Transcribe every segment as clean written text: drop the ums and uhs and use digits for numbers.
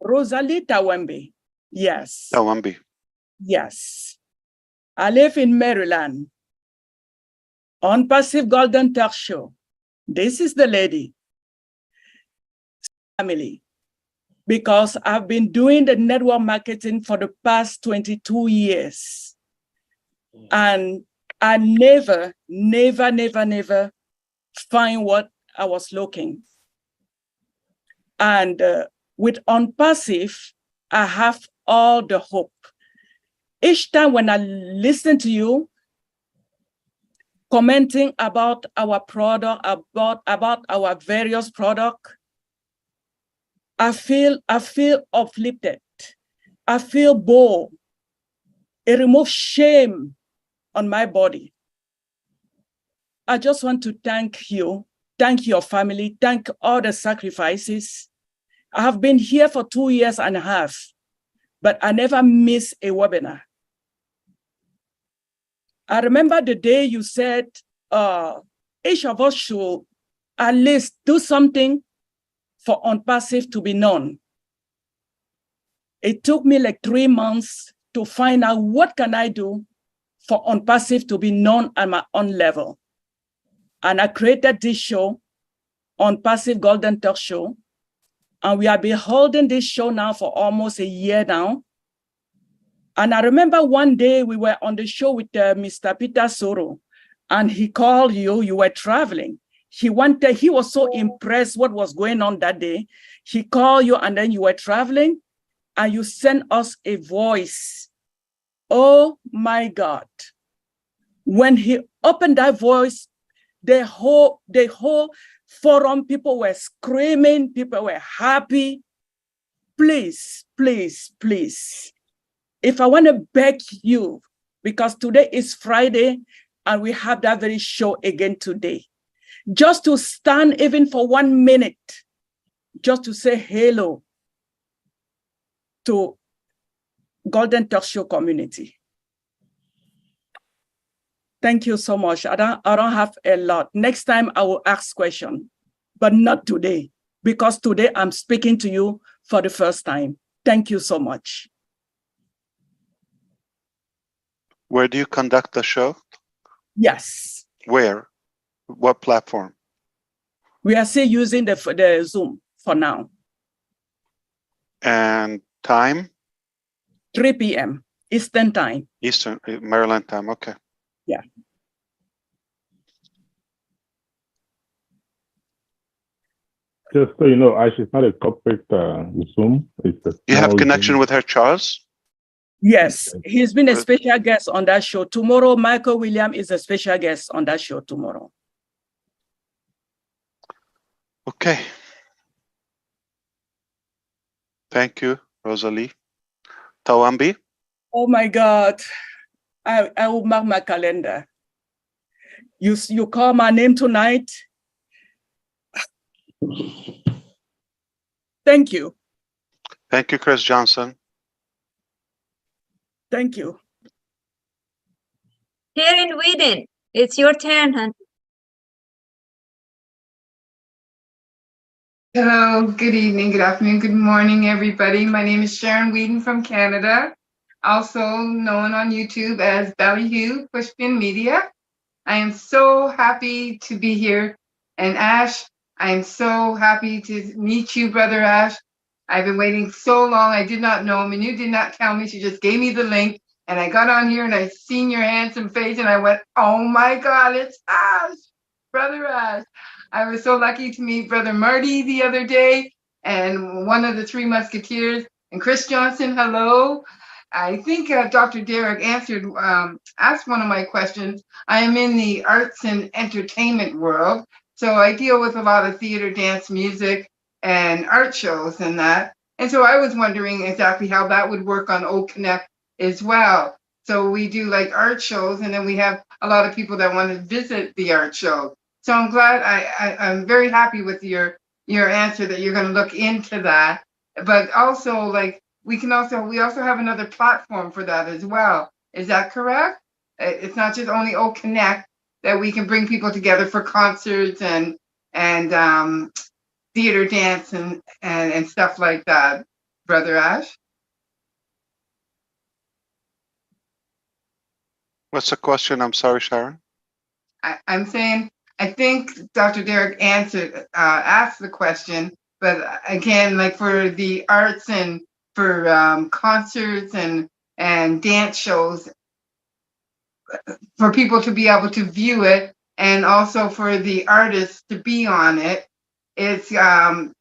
Rosalie Tawambi. Yes. Tawambi. Yes. I live in Maryland. Unpassive Golden Talk Show. This is the lady. Family. Because I've been doing the network marketing for the past 22 years. And I never find what I was looking. And with unpassive, I have all the hope. Each time when I listen to you, commenting about our product, about our various products, I feel uplifted. I feel bold. It removes shame on my body. I just want to thank you, thank your family, thank all the sacrifices. I have been here for 2.5 years, but I never miss a webinar. I remember the day you said each of us should at least do something for unpassive to be known. It took me like 3 months to find out what can I do for unpassive to be known at my own level. And I created this show, Unpassive Golden Talk Show. And we have been holding this show now for almost a year now. And I remember one day we were on the show with Mr. Peter Soro, and he called you, you were traveling. He was so impressed what was going on that day. He called you and then you were traveling and you sent us a voice. Oh my God. When he opened that voice, the whole forum, people were screaming, people were happy. Please, please, please. If I want to beg you, because today is Friday and we have that very show again today, just to stand even for 1 minute, just to say hello to Golden Talk Show community. Thank you so much. I don't have a lot. Next time I will ask questions, but not today, because today I'm speaking to you for the first time. Thank you so much. Where do you conduct the show? Yes. Where? What platform? We are still using the Zoom for now. And time? 3 p.m. Eastern time. Eastern, Maryland time, okay. Yeah. Just so you know, Ash, it's not a corporate Zoom. It's a you have connection Zoom. with her, Charles? Yes, he's been a special guest on that show. Tomorrow, Michael Williams is a special guest on that show tomorrow. Okay. Thank you, Rosalie. Tawambi? Oh my God. I will mark my calendar. You call my name tonight. Thank you. Thank you, Chris Johnson. Thank you. Here in Sweden, it's your turn, hon. Hello, good evening, good afternoon, good morning, everybody. My name is Sharon Whedon from Canada, also known on YouTube as Ballyhoo Pushpin Media. I am so happy to be here. And Ash, I am so happy to meet you, Brother Ash. I've been waiting so long. I did not know him, and you did not tell me. She just gave me the link, and I got on here, and I seen your handsome face, and I went, oh my God, it's Ash, Brother Ash. I was so lucky to meet Brother Marty the other day, and one of the Three Musketeers, and Chris Johnson, hello. I think Dr. Derek asked one of my questions. I am in the arts and entertainment world, so I deal with a lot of theater, dance, music, and art shows and that. And so I was wondering exactly how that would work on OConnect as well. So we do like art shows, and then we have a lot of people that want to visit the art show. So I'm glad, I'm very happy with your answer that you're going to look into that. But also, like, we also have another platform for that as well. Is that correct? It's not just only OConnect that we can bring people together for concerts and theater, dance, and stuff like that, Brother Ash. What's the question? I'm sorry, Sharon. I'm saying, I think Dr. Derek asked the question, but again, like for the arts and for concerts and dance shows, for people to be able to view it, and also for the artists to be on it, it's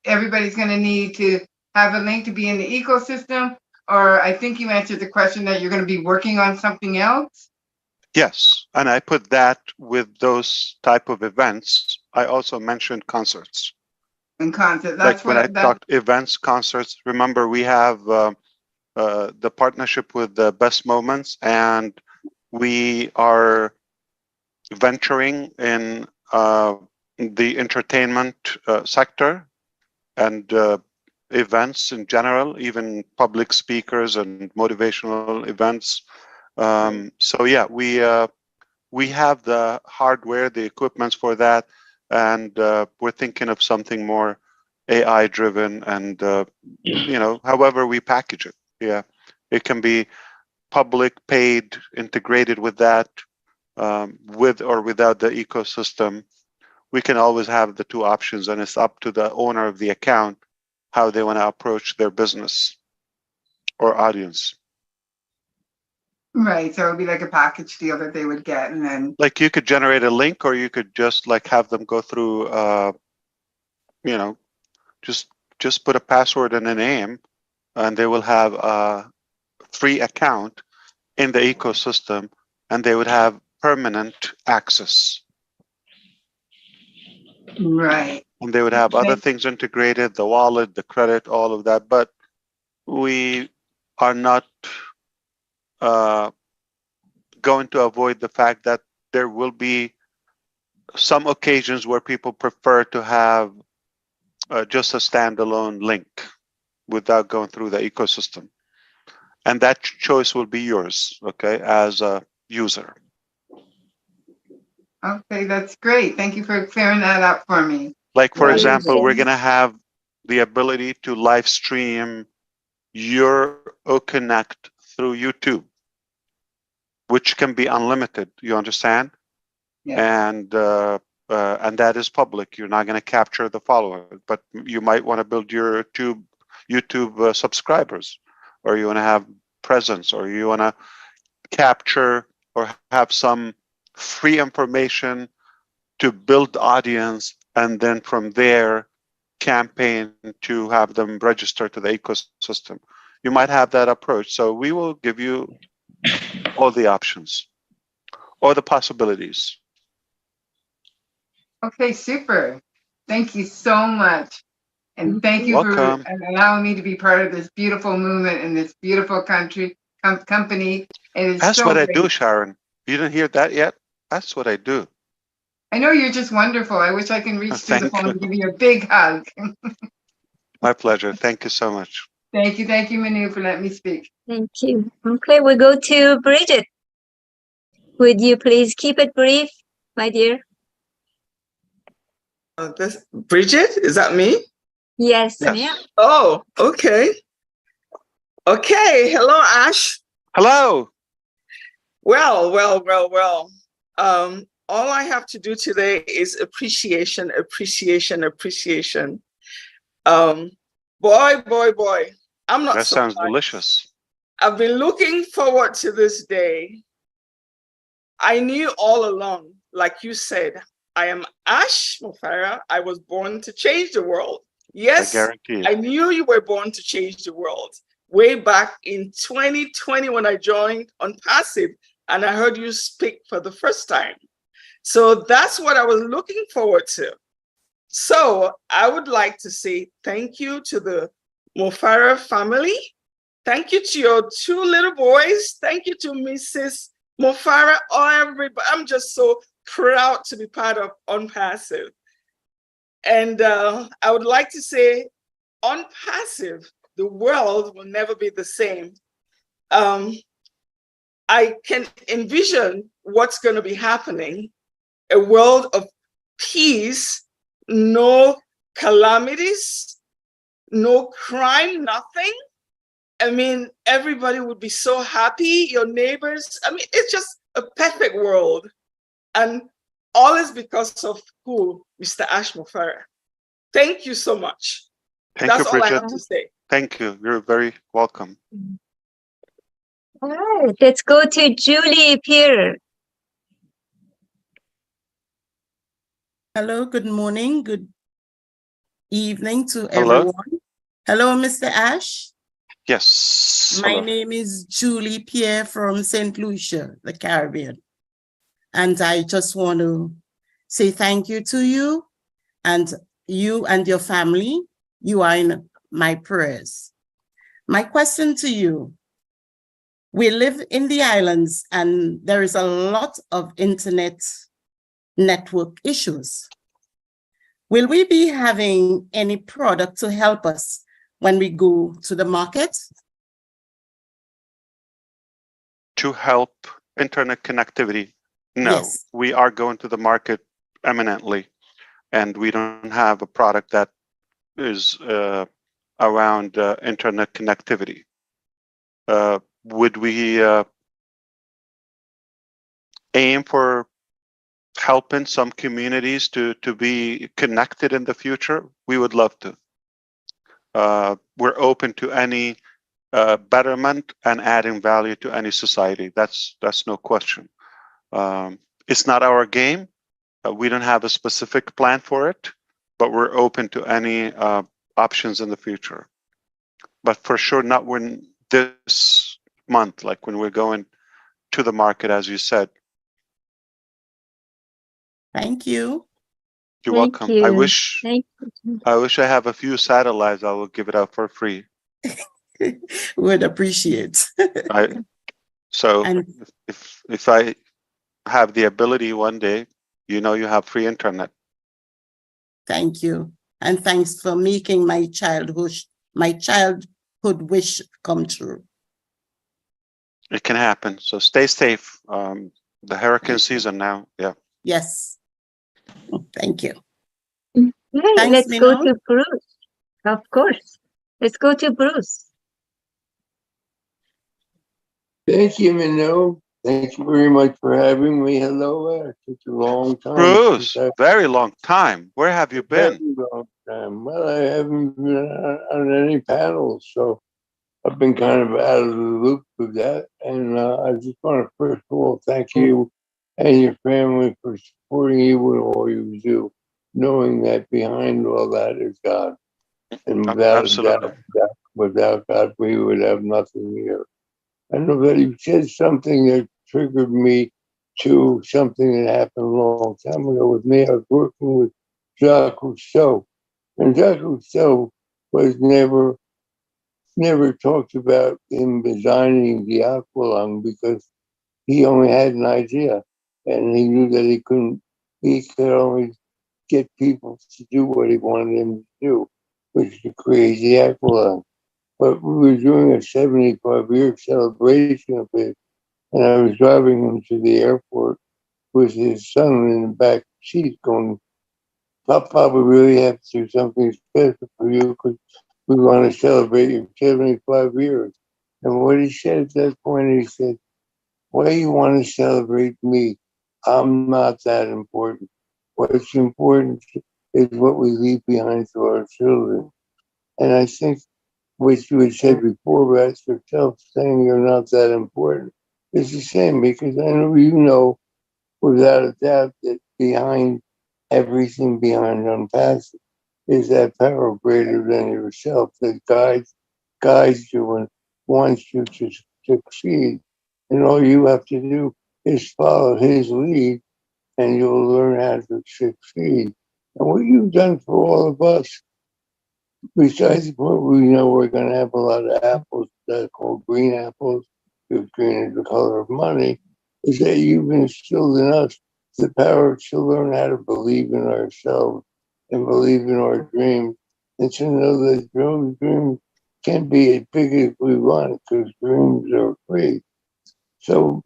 everybody's going to need to have a link to be in the ecosystem. Or I think you answered the question that you're going to be working on something else. Yes, and I put that with those type of events. I also mentioned concerts. And concept. Like That's when what I talked events, concerts. Remember, we have the partnership with the Best Moments, and we are venturing in the entertainment sector and events in general, even public speakers and motivational events. So yeah, we have the hardware, the equipments for that, and we're thinking of something more AI driven, and you know, however we package it. Yeah, it can be public, paid, integrated with that, with or without the ecosystem. We can always have the two options, and it's up to the owner of the account how they want to approach their business or audience. Right, so it would be like a package deal that they would get, and then Like you could generate a link, or you could just like have them go through, you know, just put a password and a name, and they will have a free account in the ecosystem, and they would have permanent access. right. And they would have other things integrated, the wallet, the credit, all of that. But we are not going to avoid the fact that there will be some occasions where people prefer to have just a standalone link without going through the ecosystem. And that choice will be yours, okay, as a user. Okay, that's great. Thank you for clearing that up for me. Like, for Very example, good. we're going to have the ability to live stream your OConnect through YouTube, which can be unlimited, you understand? Yeah. And that is public. You're not going to capture the follower, but you might want to build your YouTube subscribers, or you want to have presence, or you want to capture or have some free information to build audience, and then from there campaign to have them register to the ecosystem. You might have that approach. So we will give you all the options or the possibilities. Okay, super. Thank you so much. And thank you Welcome. for allowing me to be part of this beautiful movement in this beautiful country, company. It is That's so what I great. do, Sharon. You didn't hear that yet? That's what I do. I know you're just wonderful. I wish I can reach through the Thank phone you. to give you a big hug. My pleasure. Thank you so much. Thank you, Manu, for letting me speak. Thank you. Okay, we go to Bridget. Would you please keep it brief, my dear? Bridget, is that me? Yes, Yes. ma'am. Oh, okay. Okay. Hello, Ash. Hello. Well. All I have to do today is appreciation. Boy. I'm not That sounds surprised. delicious. I've been looking forward to this day. I knew all along, like you said, I am Ash Mufareh. I was born to change the world. Yes, I guarantee I it. knew you were born to change the world. Way back in 2020 when I joined Unpassive and I heard you speak for the first time. So that's what I was looking forward to. So I would like to say thank you to the Mufareh family. Thank you to your two little boys. Thank you to Mrs. Mufareh, everybody. I'm just so proud to be part of Unpassive. And I would like to say, Unpassive, the world will never be the same. I can envision what's going to be happening, a world of peace, no calamities, no crime, nothing. I mean, everybody would be so happy, your neighbors. I mean, it's just a perfect world. And all is because of who? Mr. Ash Mufareh. Thank you so much. Thank That's you, all I Bridget. have to say. Thank you. You're very welcome. All right, let's go to Julie Pierre. Hello, good morning, good evening to Hello. everyone. Hello, Mr. Ash. Yes. My Hello. name is Julie Pierre from St. Lucia, the Caribbean. And I just want to say thank you to you and your family. You are in my prayers. My question to you, we live in the islands and there is a lot of internet network issues. Will we be having any product to help us when we go to the market? To help internet connectivity? No, Yes. we are going to the market eminently, and we don't have a product that is around internet connectivity. Would we aim for helping some communities to be connected in the future? We would love to. We're open to any betterment and adding value to any society. That's no question. It's not our game. We don't have a specific plan for it, but we're open to any options in the future. But for sure, not when this month, like when we're going to the market, as you said. Thank you. You're Thank welcome. you. I wish Thank you. I have a few satellites. I will give it out for free. Would appreciate. So And if I have the ability one day, you have free internet. thank you. And thanks for making my childhood wish come true. It can happen. So stay safe. The hurricane season now. Yeah. Yes. Thank you. Okay, Thanks, let's go Minal. to Bruce. Of course. Let's go to Bruce. Thank you, Minnow. Thank you very much for having me. Hello, it took a long time. Bruce, very long time. Where have you been? Very long time. Well, I haven't been on any panels, so I've been kind of out of the loop with that. And I just want to first of all thank you and your family for supporting you in all you do, knowing that behind all that is God. And Absolutely. without God, we would have nothing here. I know that you said something that triggered me to something that happened a long time ago with me. I was working with Jacques Rousseau, and Jacques Rousseau was never talked about him designing the aqualung because he only had an idea, and he knew that he could only get people to do what he wanted them to do, which is to create the aqualung. But we were doing a 75-year celebration of it, and I was driving him to the airport with his son in the back seat going, Papa, we really have to do something special for you because we want to celebrate your 75 years. And what he said at that point, he said, why do you want to celebrate me? I'm not that important. What's important is what we leave behind to our children. And I think what you had said before about yourself saying you're not that important is the same, because I know you know without a doubt that behind everything behind unpassive is that power greater than yourself that guides you and wants you to succeed. And all you have to do is follow his lead and you'll learn how to succeed. And what you've done for all of us, besides what we know, we're going to have a lot of apples that are called green apples, because green is the color of money, is that you've instilled in us the power to learn how to believe in ourselves and believe in our dreams, and to know that those dreams can be as big as we want, because dreams are free. So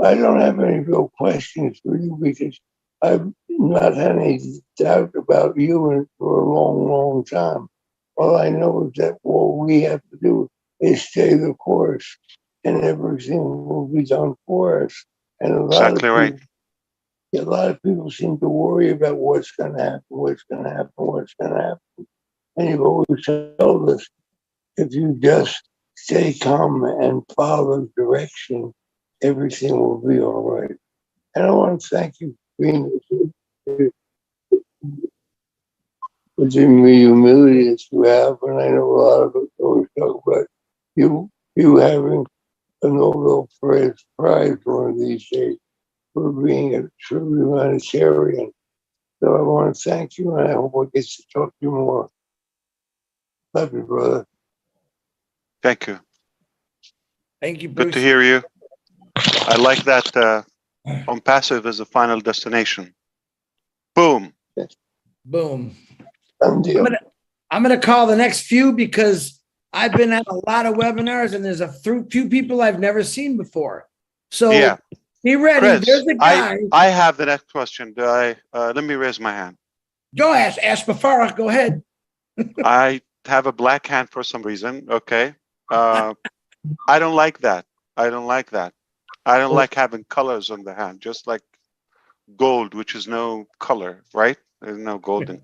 I don't have any real questions for you because I've not had any doubt about you for a long, long time. All I know is that all we have to do is stay the course, and everything will be done for us. And Exactly right. a lot of people seem to worry about what's going to happen, what's going to happen, what's going to happen. And you've always told us if you just stay calm and follow direction, everything will be all right. And I want to thank you for being with the humility that you have. And I know a lot of us always talk about you having a Nobel Prize one of these days for being a true humanitarian. So I want to thank you, and I hope I get to talk to you more. Love you, brother. Thank you. Thank you, Bruce. Good to hear you. I like that onpassive is the final destination. Boom. Boom. Done deal. I'm gonna call the next few because I've been at a lot of webinars and there's a few people I've never seen before. So Yeah. be ready. Chris, There's a guy. I have the next question. Let me raise my hand. Go ask Mufareh. Go ahead. I have a black hand for some reason. Okay. I don't like that. I don't like that. I don't like having colors on the hand, just like gold, which is no color, right? There's no golden.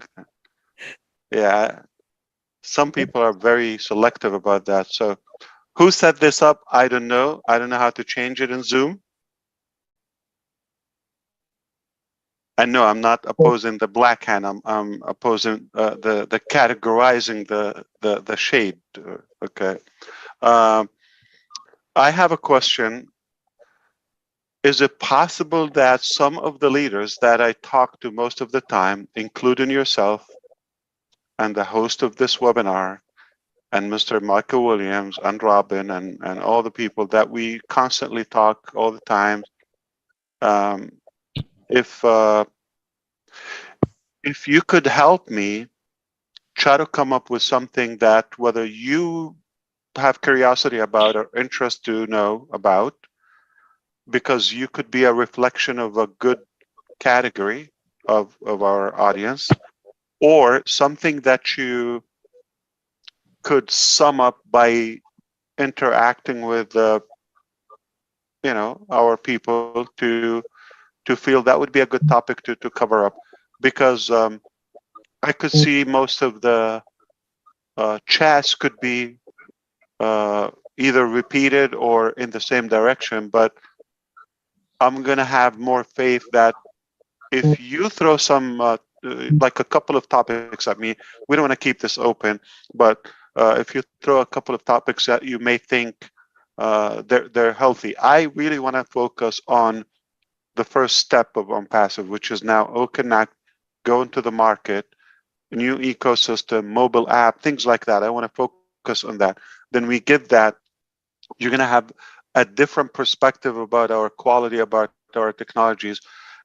Yeah. Some people are very selective about that. So who set this up? I don't know. I don't know how to change it in Zoom. And no, I'm not opposing the black hand. I'm opposing the categorizing the shade. Okay. I have a question. Is it possible that some of the leaders that I talk to most of the time, including yourself and the host of this webinar, and Mr. Michael Williams and Robin and all the people that we constantly talk all the time, if you could help me try to come up with something that whether you have curiosity about or interest to know about, because you could be a reflection of a good category of our audience, or something that you could sum up by interacting with our people to feel that would be a good topic to cover up, because I could see most of the chats could be either repeated or in the same direction, but I'm gonna have more faith that if you throw some like a couple of topics at me, we don't want to keep this open, but if you throw a couple of topics that you may think they're healthy, I really want to focus on the first step of onpassive, which is now connect, go into the market, new ecosystem, mobile app, things like that. I want to focus on that. Then we get that, you're going to have a different perspective about our quality, about our technologies,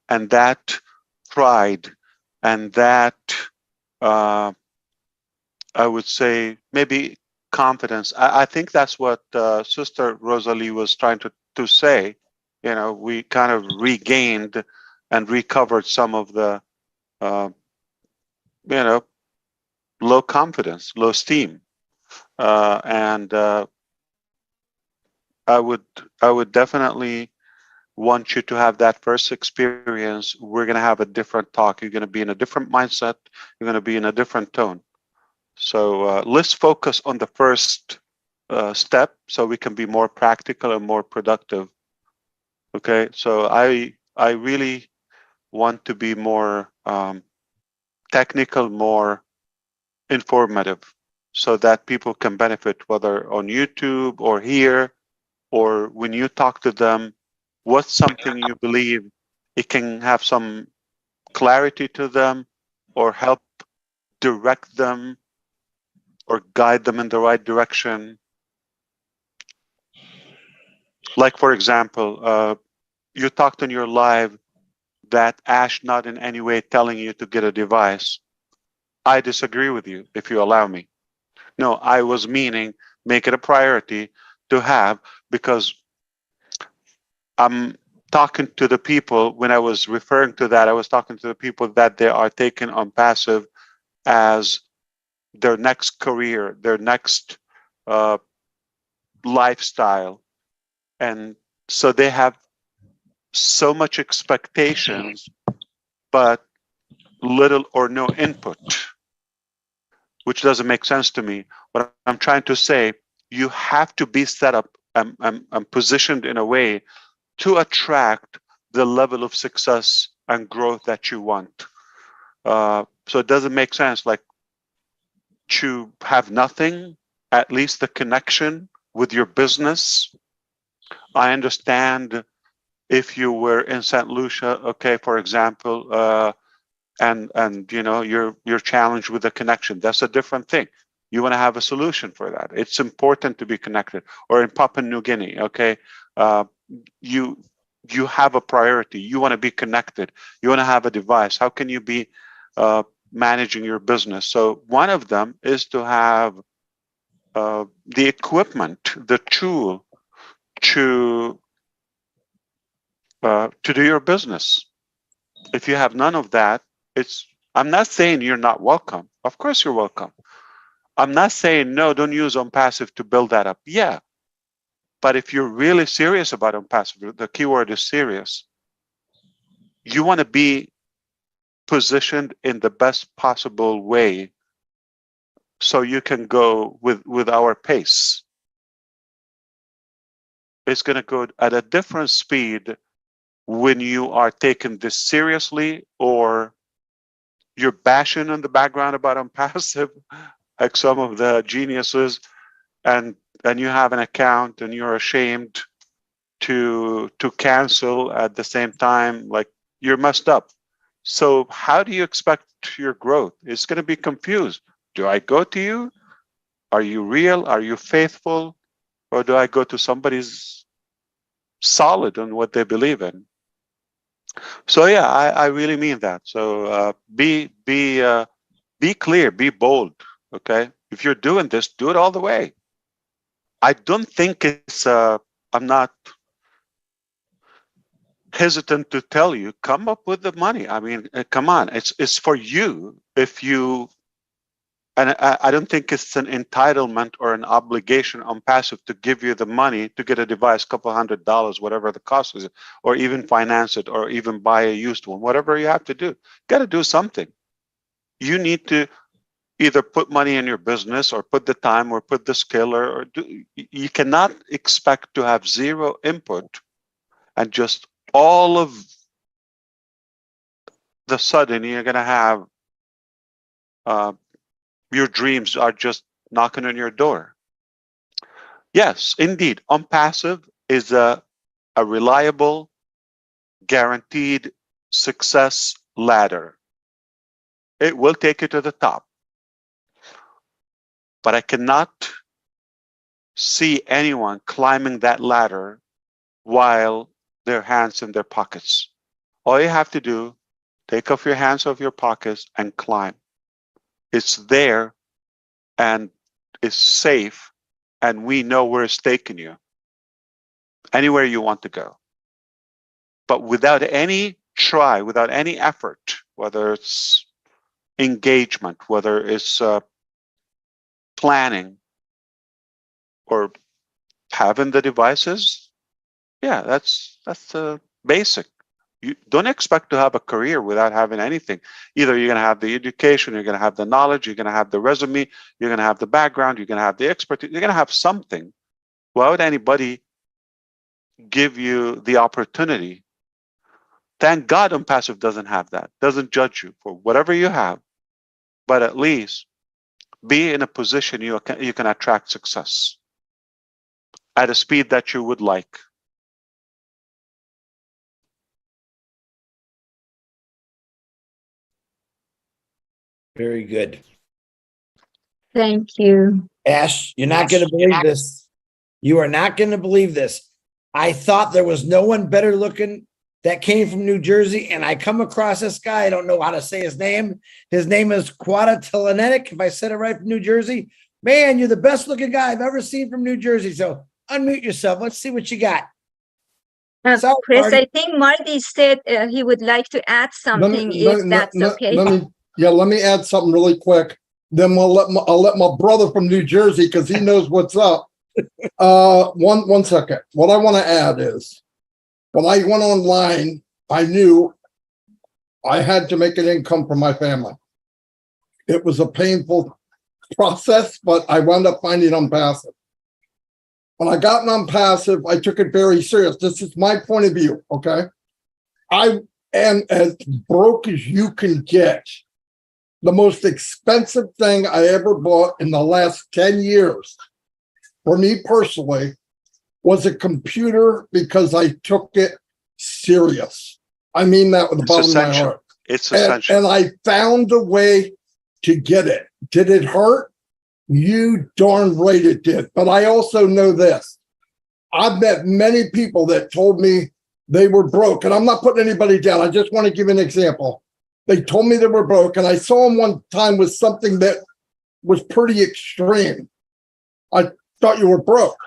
and that pride and that I would say maybe confidence. I think that's what Sister Rosalie was trying to say. We kind of regained and recovered some of the low confidence, low esteem, and I would definitely want you to have that first experience. We're going to have a different talk. You're going to be in a different mindset. You're going to be in a different tone. So let's focus on the first step so we can be more practical and more productive. Okay, so I really want to be more technical, more informative, so that people can benefit, whether on YouTube or here, or when you talk to them, what's something you believe it can have some clarity to them or help direct them or guide them in the right direction. Like, for example, you talked in your live that Ash not in any way telling you to get a device. I disagree with you, if you allow me. No, I was meaning make it a priority to have, because I'm talking to the people, when I was referring to that, I was talking to the people that they are taking onpassive as their next career, their next lifestyle. And so they have so much expectations, but little or no input, which doesn't make sense to me. What I'm trying to say, you have to be set up and positioned in a way to attract the level of success and growth that you want. So it doesn't make sense like to have nothing, at least the connection with your business. I understand if you were in St. Lucia, okay, for example, and you know you're challenged with the connection. That's a different thing. You want to have a solution for that. It's important to be connected. Or in Papua New Guinea, okay, you have a priority. You want to be connected. You want to have a device. How can you be managing your business? So one of them is to have the equipment, the tool to do your business. If you have none of that, I'm not saying you're not welcome. Of course you're welcome. I'm not saying no, don't use onpassive to build that up. Yeah. But if you're really serious about onpassive, the keyword is serious. You want to be positioned in the best possible way so you can go with our pace. It's going to go at a different speed when you are taking this seriously, or you're bashing in the background about onpassive, like some of the geniuses, and you have an account and you're ashamed to cancel at the same time. Like, you're messed up. So how do you expect your growth? It's going to be confused. Do I go to you? Are you real? Are you faithful? Or do I go to somebody's solid on what they believe in? So yeah, I really mean that. So be clear, be bold. Okay, if you're doing this, do it all the way. I don't think it's. I'm not hesitant to tell you, come up with the money. I mean, come on, it's for you. If you, and I don't think it's an entitlement or an obligation on passive to give you the money to get a device, couple $100, whatever the cost is, or even finance it, or even buy a used one. Whatever you have to do, got to do something. You need to either put money in your business, or put the time, or put the skill, or do. You cannot expect to have zero input and just all of the sudden you're going to have your dreams are just knocking on your door. Yes, indeed, onpassive is a reliable, guaranteed success ladder. It will take you to the top. But I cannot see anyone climbing that ladder while their hands in their pockets. All you have to do, take off your hands off your pockets and climb. It's there and it's safe, and we know where it's taking you. Anywhere you want to go. But without any try, without any effort, whether it's engagement, whether it's planning, or having the devices, yeah, that's basic. You don't expect to have a career without having anything. Either you're going to have the education, you're going to have the knowledge, you're going to have the resume, you're going to have the background, you're going to have the expertise, you're going to have something. Why would anybody give you the opportunity? Thank God onpassive doesn't have that, doesn't judge you for whatever you have, but at least be in a position you can attract success at a speed that you would like. Very good. Thank you. Ash, you're not going to believe this. You are not going to believe this. I thought there was no one better looking that came from New Jersey, and I come across this guy. I don't know how to say his name. His name is Quada Telenetic, if I said it right, from New Jersey. Man, you're the best looking guy I've ever seen from New Jersey. So unmute yourself. Let's see what you got. Chris, Marty. I think Marty said he would like to add something, if that's okay. Let me add something really quick. Then I'll let my brother from New Jersey, because he knows what's up. One second. What I want to add is, when I went online, I knew I had to make an income for my family. It was a painful process, but I wound up finding unpassive. When I got unpassive, I took it very serious. This is my point of view, okay? I am as broke as you can get. The most expensive thing I ever bought in the last 10 years, for me personally, was a computer because I took it serious. I mean that with the bottom of my heart. It's essential. And I found a way to get it. Did it hurt? You darn right it did. But I also know this. I've met many people that told me they were broke. And I'm not putting anybody down. I just want to give an example. They told me they were broke. And I saw them one time with something that was pretty extreme. I thought you were broke.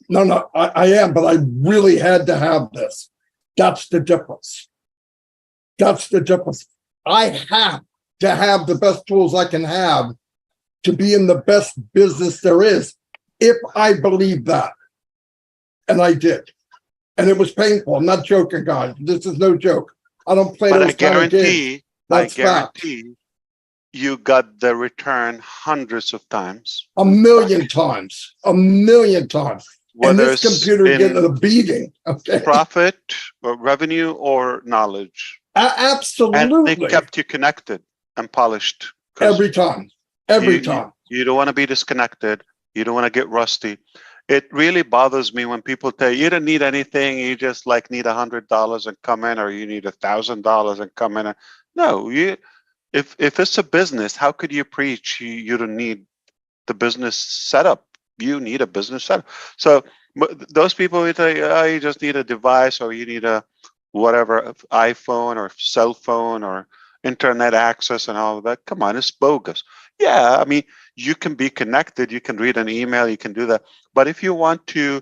No, I am, but I really had to have this. That's the difference. That's the difference. I have to have the best tools I can have to be in the best business there is, if I believe that. And I did. And it was painful. I'm not joking, guys. This is no joke. I don't play those kind of games. I guarantee you got the return hundreds of times. A million times. A million times. Whether and this computer getting a beating. Okay. Profit, or revenue, or knowledge. Absolutely. And they kept you connected and polished. Every time. Every time. You don't want to be disconnected. You don't want to get rusty. It really bothers me when people tell you don't need anything. You just like need $100 and come in, or you need $1,000 and come in. No, if it's a business, how could you preach you don't need the business setup? You need a business setup. So those people who tell you, oh, you just need a device, or you need a whatever iPhone or cell phone or internet access and all of that. Come on, it's bogus. Yeah, I mean, you can be connected, you can read an email, you can do that. But if you want to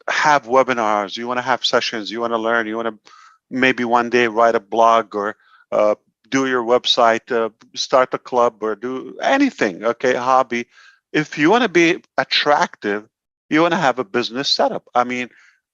have webinars, you want to have sessions, you want to learn, you want to maybe one day write a blog, or do your website, start a club, or do anything, okay, hobby. If you want to be attractive, you want to have a business setup. I mean,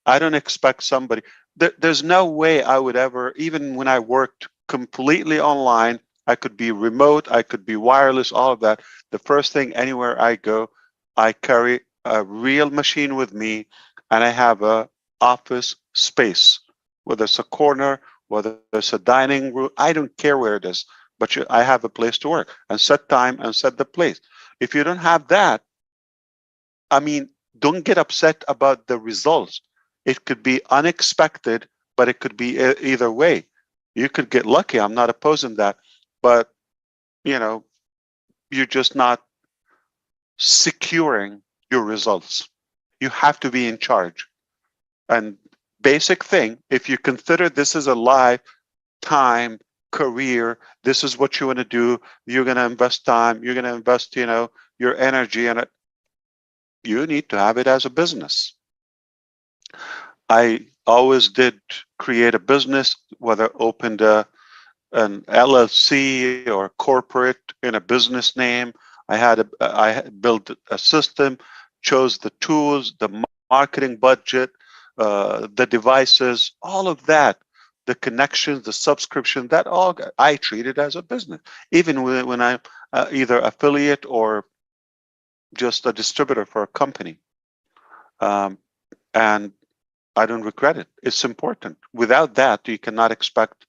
I don't expect somebody, there's no way I would ever, even when I worked completely online, I could be remote, I could be wireless, all of that. The first thing, anywhere I go, I carry a real machine with me, and I have a office space, whether it's a corner, whether it's a dining room, I don't care where it is, but I have a place to work and set time and set the place. If you don't have that, I mean, don't get upset about the results. It could be unexpected, but it could be either way. You could get lucky. I'm not opposing that. But, you know, you're just not securing your results. You have to be in charge. And basic thing, if you consider this is a lifetime career, this is what you want to do, you're going to invest time, you're going to invest, you know, your energy in it, you need to have it as a business. I always did create a business, whether opened an LLC or corporate in a business name. I built a system, chose the tools, the marketing budget, the devices, all of that, the connections, the subscription, that all I treat it as a business. Even when I'm either affiliate or just a distributor for a company. And I don't regret it. It's important. Without that, you cannot expect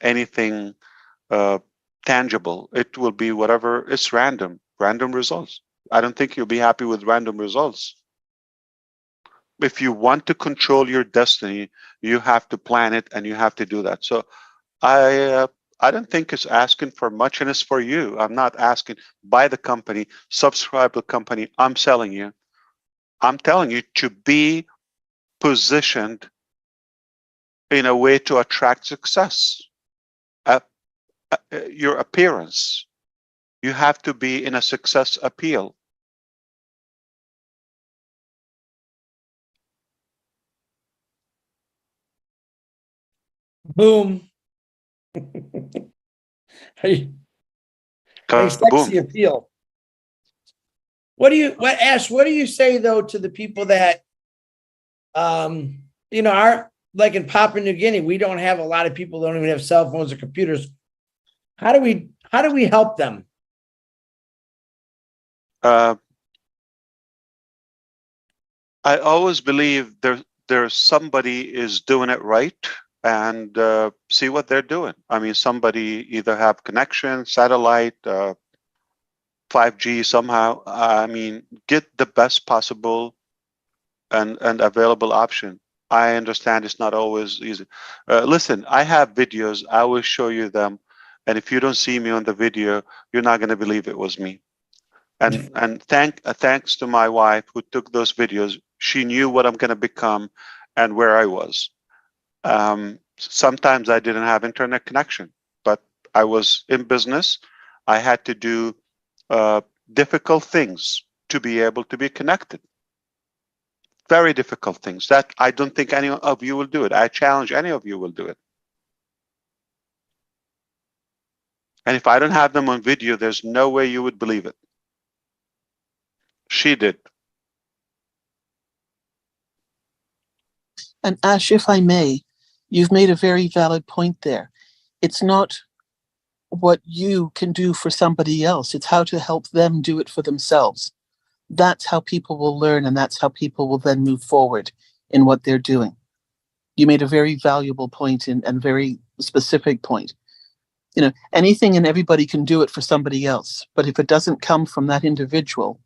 anything tangible. It will be whatever, it's random results. I don't think you'll be happy with random results. If you want to control your destiny, you have to plan it, and you have to do that. So I don't think it's asking for much, and it's for you. I'm not asking, buy the company, subscribe to the company. I'm telling you to be positioned in a way to attract success. Your appearance, you have to be in a success appeal. Boom. Hey, sexy appeal. Ash, what do you say though to the people that, are like in Papua New Guinea, we don't have a lot of people that don't even have cell phones or computers. How do we help them? I always believe there's somebody is doing it right, and see what they're doing. I mean, somebody either have connection, satellite, 5G somehow. I mean, get the best possible and available option. I understand it's not always easy. Listen, I have videos. I will show you them, and if you don't see me on the video, you're not going to believe it was me. And thanks to my wife who took those videos. She knew what I'm going to become and where I was. Sometimes I didn't have internet connection, but I was in business. I had to do difficult things to be able to be connected. Very difficult things that I don't think any of you will do it. I challenge any of you will do it. And if I don't have them on video, there's no way you would believe it. She did. And Ash, if I may, you've made a very valid point there. It's not what you can do for somebody else. It's how to help them do it for themselves. That's how people will learn, and that's how people will then move forward in what they're doing. You made a very valuable point and very specific point. Anything and everybody can do it for somebody else, but if it doesn't come from that individual,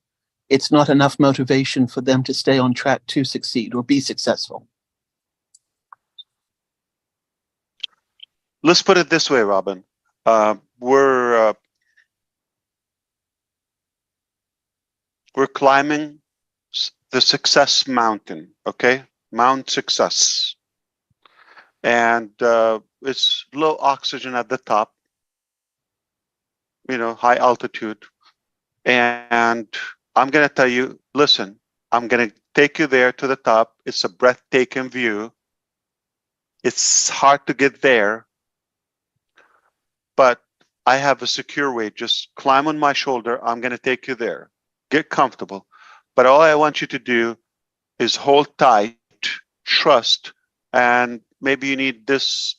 it's not enough motivation for them to stay on track to succeed or be successful. Let's put it this way, Robin. We're climbing the success mountain, okay? Mount Success. And it's low oxygen at the top, high altitude. And I'm going to tell you, listen, I'm going to take you there to the top. It's a breathtaking view. It's hard to get there, but I have a secure way. Just climb on my shoulder. I'm going to take you there. Get comfortable. But all I want you to do is hold tight, trust, and maybe you need this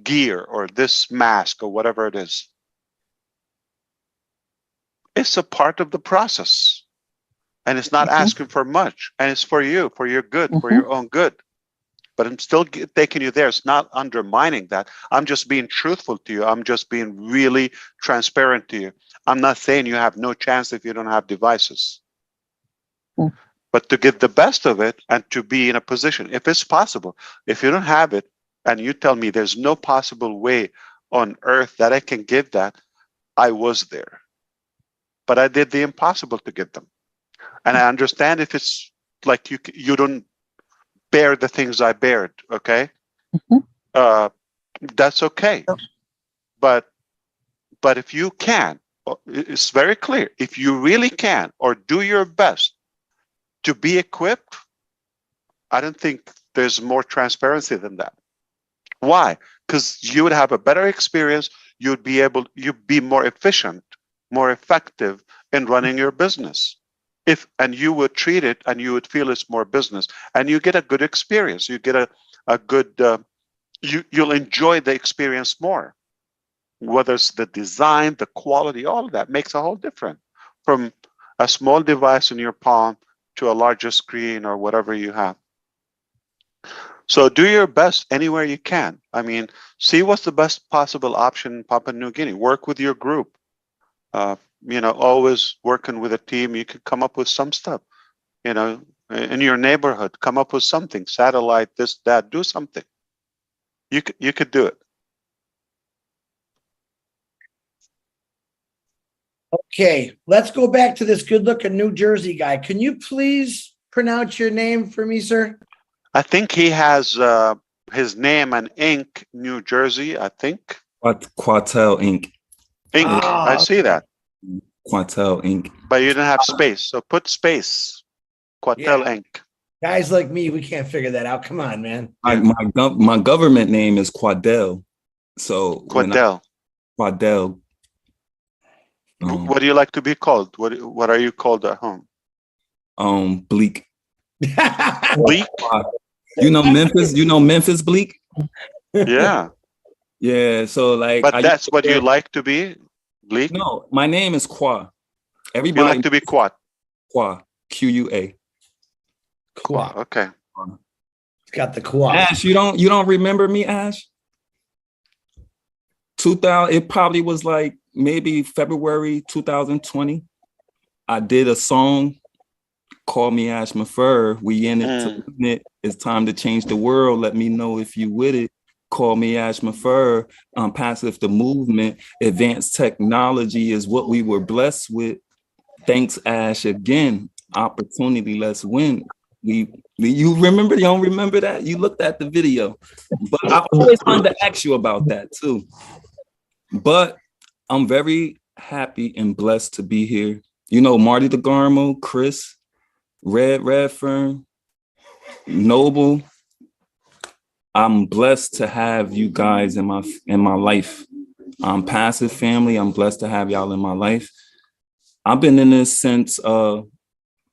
gear or this mask or whatever it is. It's a part of the process. And it's not asking for much. And it's for you, for your good, for your own good. But I'm still taking you there. It's not undermining that. I'm just being truthful to you. I'm just being really transparent to you. I'm not saying you have no chance if you don't have devices. But to get the best of it and to be in a position, if it's possible, if you don't have it and you tell me there's no possible way on earth that I can give that, I was there. But I did the impossible to get them. And I understand if it's like you don't bear the things I bared, okay? That's okay. But if you can, it's very clear, if you really can or do your best to be equipped, I don't think there's more transparency than that. Why? Because you would have a better experience, you'd be more efficient, more effective in running your business. And you would treat it and you would feel it's more business, and you get a good experience. You get a good, you'll enjoy the experience more. Whether it's the design, the quality, all of that makes a whole difference from a small device in your palm to a larger screen or whatever you have. So do your best anywhere you can. I mean, see what's the best possible option in Papua New Guinea. Work with your group. Always working with a team, you could come up with some stuff. In your neighborhood, come up with something. Satellite, this, that, do something. You could do it. Okay, let's go back to this good-looking New Jersey guy. Can you please pronounce your name for me, sir? I think he has his name and Inc. New Jersey, I think. Quatel Inc. Inc. I see that. Quatel Inc. But you didn't have space, so put space. Quatel Inc. Guys like me, we can't figure that out. Come on, man. My government name is Quadell. So Quadell. Quadell. What do you like to be called? What are you called at home? Bleak. Bleak? You know Memphis? You know Memphis Bleak? Yeah. Yeah. So like, But that's what you like to be? Bleak? No, my name is Qua. Everybody. You like to be Qua? Qua. Q-U-A. Qua. Okay. It's got the Qua. Ash, you don't remember me, Ash? 2000. It probably was like maybe February 2020. I did a song. Call me Ash Mufareh. We in it to win it. It's time to change the world. Let me know if you with it. Call me Ash Mufareh. Unpassive the movement. Advanced technology is what we were blessed with. Thanks, Ash, again. Opportunity, let's win. You remember? You don't remember that? You looked at the video. But I always wanted to ask you about that too. But I'm very happy and blessed to be here. You know, Marty DeGarmo, Chris, Redfern, Noble. I'm blessed to have you guys in my life. I'm Passive family. I'm blessed to have y'all in my life. I've been in this since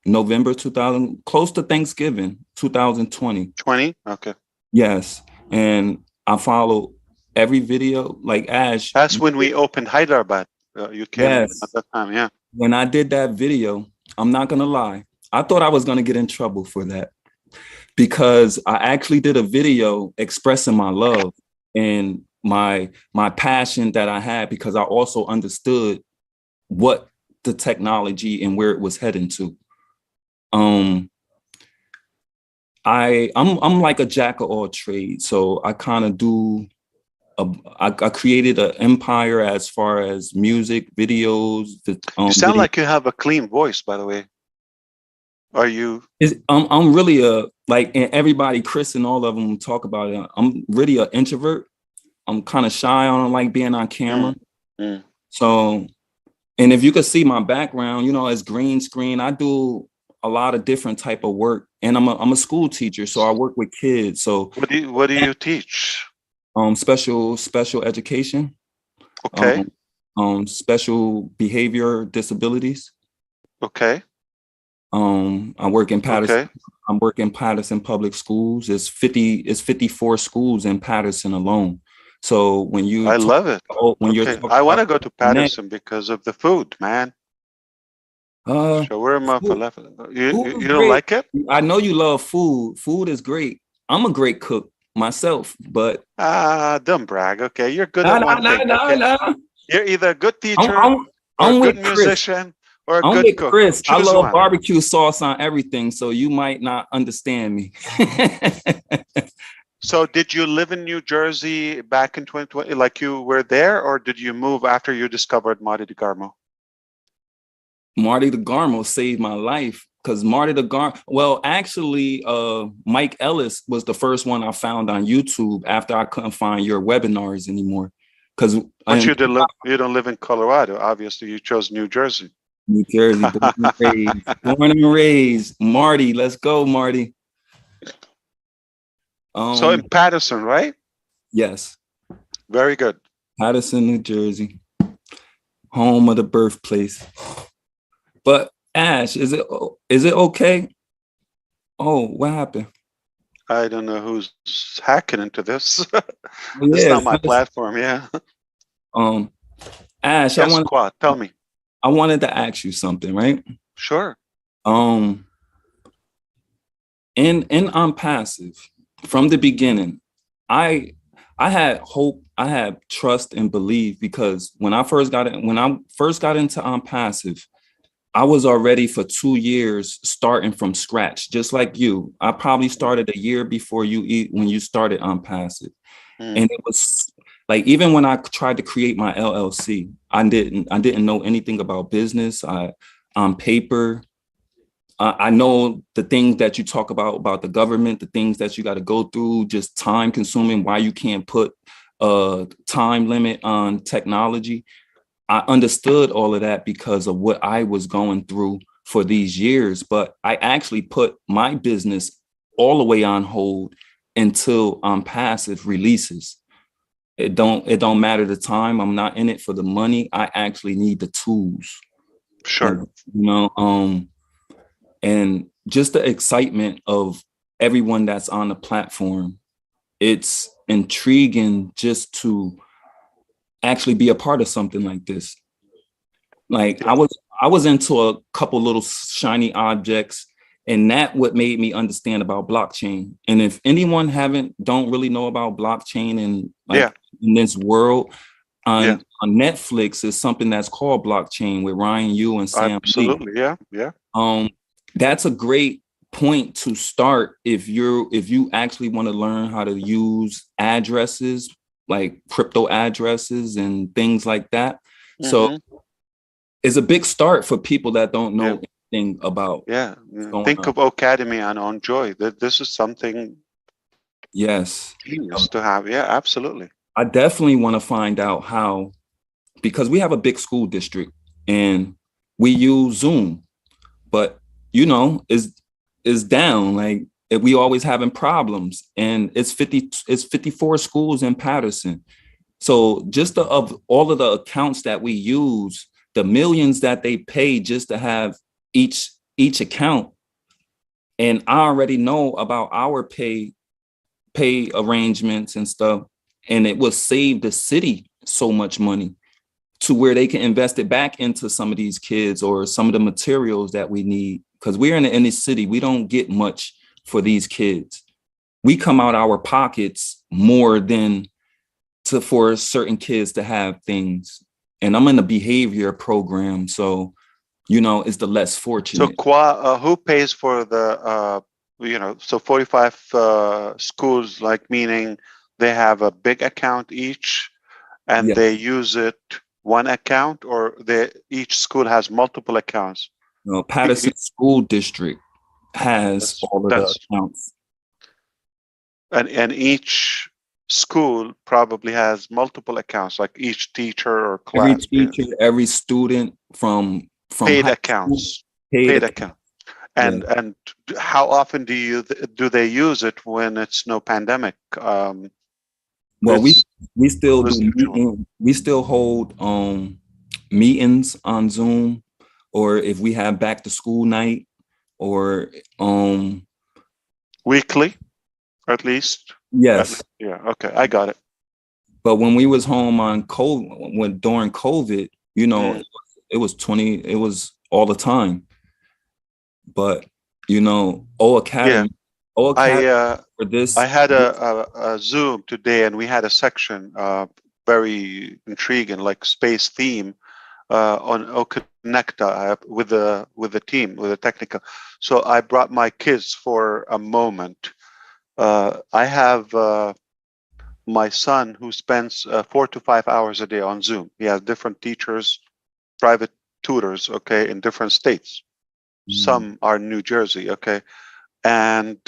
November 2000, close to Thanksgiving, 2020. 20? Okay. Yes. And I follow every video, like Ash. That's when we opened Hyderabad. You came at that time, yeah. When I did that video, I'm not gonna lie, I thought I was gonna get in trouble for that because I actually did a video expressing my love and my passion that I had, because I also understood what the technology and where it was heading to. I'm like a jack of all trades, so I kind of do. I created an empire as far as music, videos. You sound like you have a clean voice, by the way. Are you? I'm really like, and everybody, Chris and all of them talk about it. I'm really an introvert. I'm kind of shy. I don't like being on camera. So, and if you could see my background, you know, it's green screen. I do a lot of different type of work, and I'm a school teacher, so I work with kids. So what do you teach? Special education. Okay. Special behavior disabilities. Okay. I work in Patterson. Okay. I'm working in Patterson Public Schools. It's 54 schools in Patterson alone. So when you I love it. I want to go to Patterson because of the food, man. Shawarma, falafel. You don't like it? I know you love food. Food is great. I'm a great cook myself, but don't brag. Okay, you're good at one thing. You're either a good teacher, or a good musician, or a good cook. Chris, I Choose love one. barbecue sauce on everything, so you might not understand me. So did you live in New Jersey back in 2020, like you were there, or did you move after you discovered Marty DeGarmo? Marty DeGarmo saved my life, because Marty DeGarmo, well, actually, Mike Ellis was the first one I found on YouTube after I couldn't find your webinars anymore. But you don't live in Colorado. Obviously, you chose New Jersey. New Jersey, born and raised. Marty, let's go, Marty. So in Patterson, right? Yes. Very good. Patterson, New Jersey, home of the birthplace. But Ash, is it okay? Oh, what happened? I don't know who's hacking into this. It's not my platform. Yeah. Ash, yes, tell me. I wanted to ask you something, right? Sure. In Unpassive, from the beginning, I had hope, I had trust and belief, because when I first got into Unpassive, I was already for 2 years starting from scratch, just like you. I probably started a year before when you started Unpassive. And it was like, even when I tried to create my LLC, I didn't know anything about business. On paper, I know the things that you talk about the government, the things that you got to go through, just time consuming, why you can't put a time limit on technology. I understood all of that because of what I was going through for these years, but I actually put my business all the way on hold until Unpassive releases. it don't matter the time. I'm not in it for the money. I actually need the tools. Sure. And just the excitement of everyone that's on the platform. It's intriguing just to actually be a part of something like this. Like I was into a couple little shiny objects, and that what made me understand about blockchain. And if anyone don't really know about blockchain and in this world, on Netflix is something that's called Blockchain with Ryan Yu and Sam Absolutely, Lee. yeah. That's a great point to start if you actually want to learn how to use addresses, like crypto addresses and things like that. So it's a big start for people that don't know anything about. Think of Academy and Enjoy. This is something genius to have. Yeah, absolutely. I definitely want to find out how, because we have a big school district and we use Zoom, but is down. Like we always having problems, and it's 54 schools in Patterson. So just of all of the accounts that we use, the millions that they pay just to have each account, and I already know about our pay arrangements and stuff, and it will save the city so much money to where they can invest it back into some of these kids or some of the materials that we need. Because we're in the inner city, we don't get much for these kids. We come out our pockets more than for certain kids to have things. And I'm in the behavior program, so it's the less fortunate. So who pays for the so 45 schools, like meaning they have a big account each and they use it one account, or each school has multiple accounts? No, Patterson School District has all of the accounts. And each school probably has multiple accounts, like each teacher or class. Every teacher, every student from paid accounts. Paid account. And how often do they use it when it's no pandemic? Well, we still do we still hold meetings on Zoom, or if we have back to school night, or weekly, at least. Yes. Yeah. Okay, I got it. But when we was home on during COVID, it was all the time. But Academy. For this, I had a Zoom today, and we had a section very intriguing, like space theme on Connecta with the team, with the technical. So I brought my kids for a moment. I have my son who spends 4 to 5 hours a day on Zoom. He has different teachers, private tutors, in different states. Some are in New Jersey, and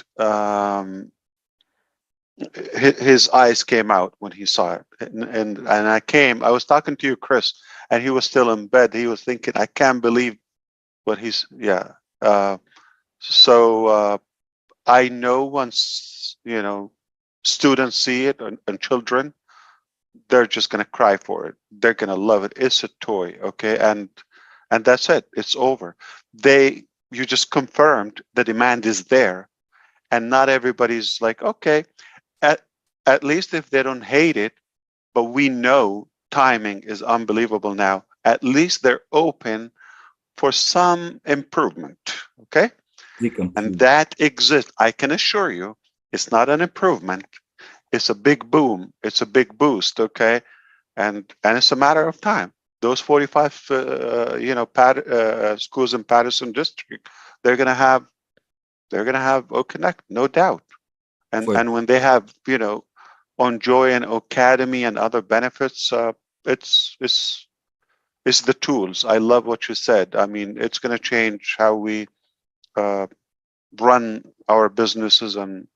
his eyes came out when he saw it. And I was talking to you, Chris, and he was still in bed. He was thinking, I can't believe what he's, so I know once, students see it and children, they're just going to cry for it. They're going to love it. It's a toy. And that's it. It's over. You just confirmed the demand is there, and not everybody's like, at least if they don't hate it, but we know timing is unbelievable now. At least they're open for some improvement. And that exists. I can assure you, it's not an improvement. It's a big boom. It's a big boost. And it's a matter of time. Those 45, schools in Patterson district, they're gonna have Connect, no doubt. And when they have, Enjoy and Academy and other benefits, it's the tools. I love what you said. I mean, it's gonna change how we run our businesses and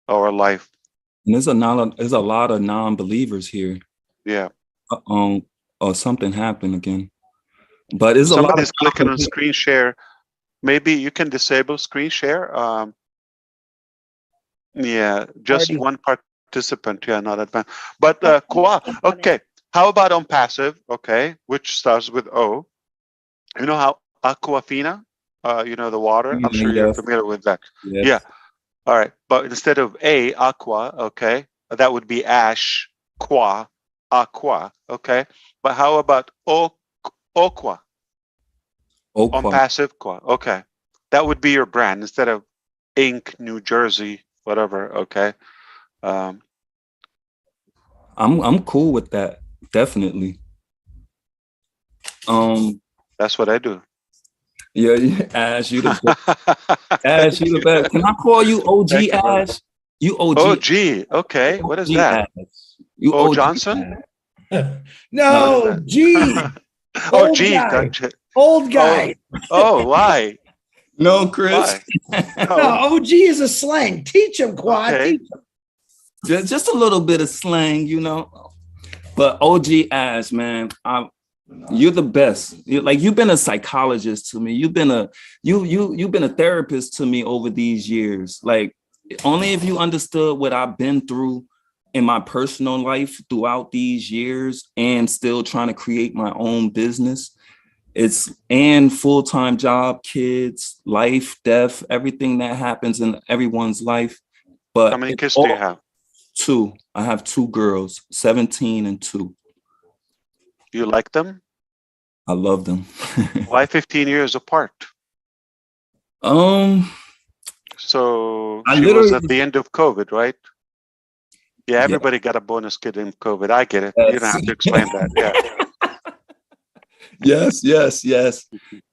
our life. And there's a lot of non-believers here. Yeah. Or something happened again. But it's somebody's clicking on screen share. Maybe you can disable screen share. Just one participant, yeah, not advanced. But qua, okay. How about unpassive? Okay, which starts with O. You know how aquafina? You know the water. I'm sure you're Yes, familiar with that. yes. Yeah. All right. But instead of A, aqua. Okay, that would be ash. Qua, aqua. Okay. But how about O, aqua? Oakwa. Unpassive qua. Okay, that would be your brand instead of Ink, New Jersey, whatever. Okay. I'm cool with that. Definitely. That's what I do. Yeah, Ash, you the best. Ash, you the best. Can I call you OG Thank you, brother. Ash? You OG. OG. Okay. What is OG that? Ash. You O OG Johnson? No, G. Oh, Old G. guy. Gotcha. Old guy. Oh, why? No, Chris. Why? No, OG is a slang. Teach him, Quad. Okay. Teach him. Just a little bit of slang, you know. But OG Ash, man, you're the best. You've been a psychologist to me. You've been a therapist to me over these years. Like, only if you understood what I've been through in my personal life throughout these years and still trying to create my own business. And full-time job, kids, life, death, everything that happens in everyone's life. But how many kids do you have? 2. I have 2 girls, 17 and 2. You like them? I love them. Why 15 years apart? So she was at the end of COVID, right? Yeah, everybody got a bonus kid in COVID. I get it. Yes. You don't have to explain that. Yeah. Yes.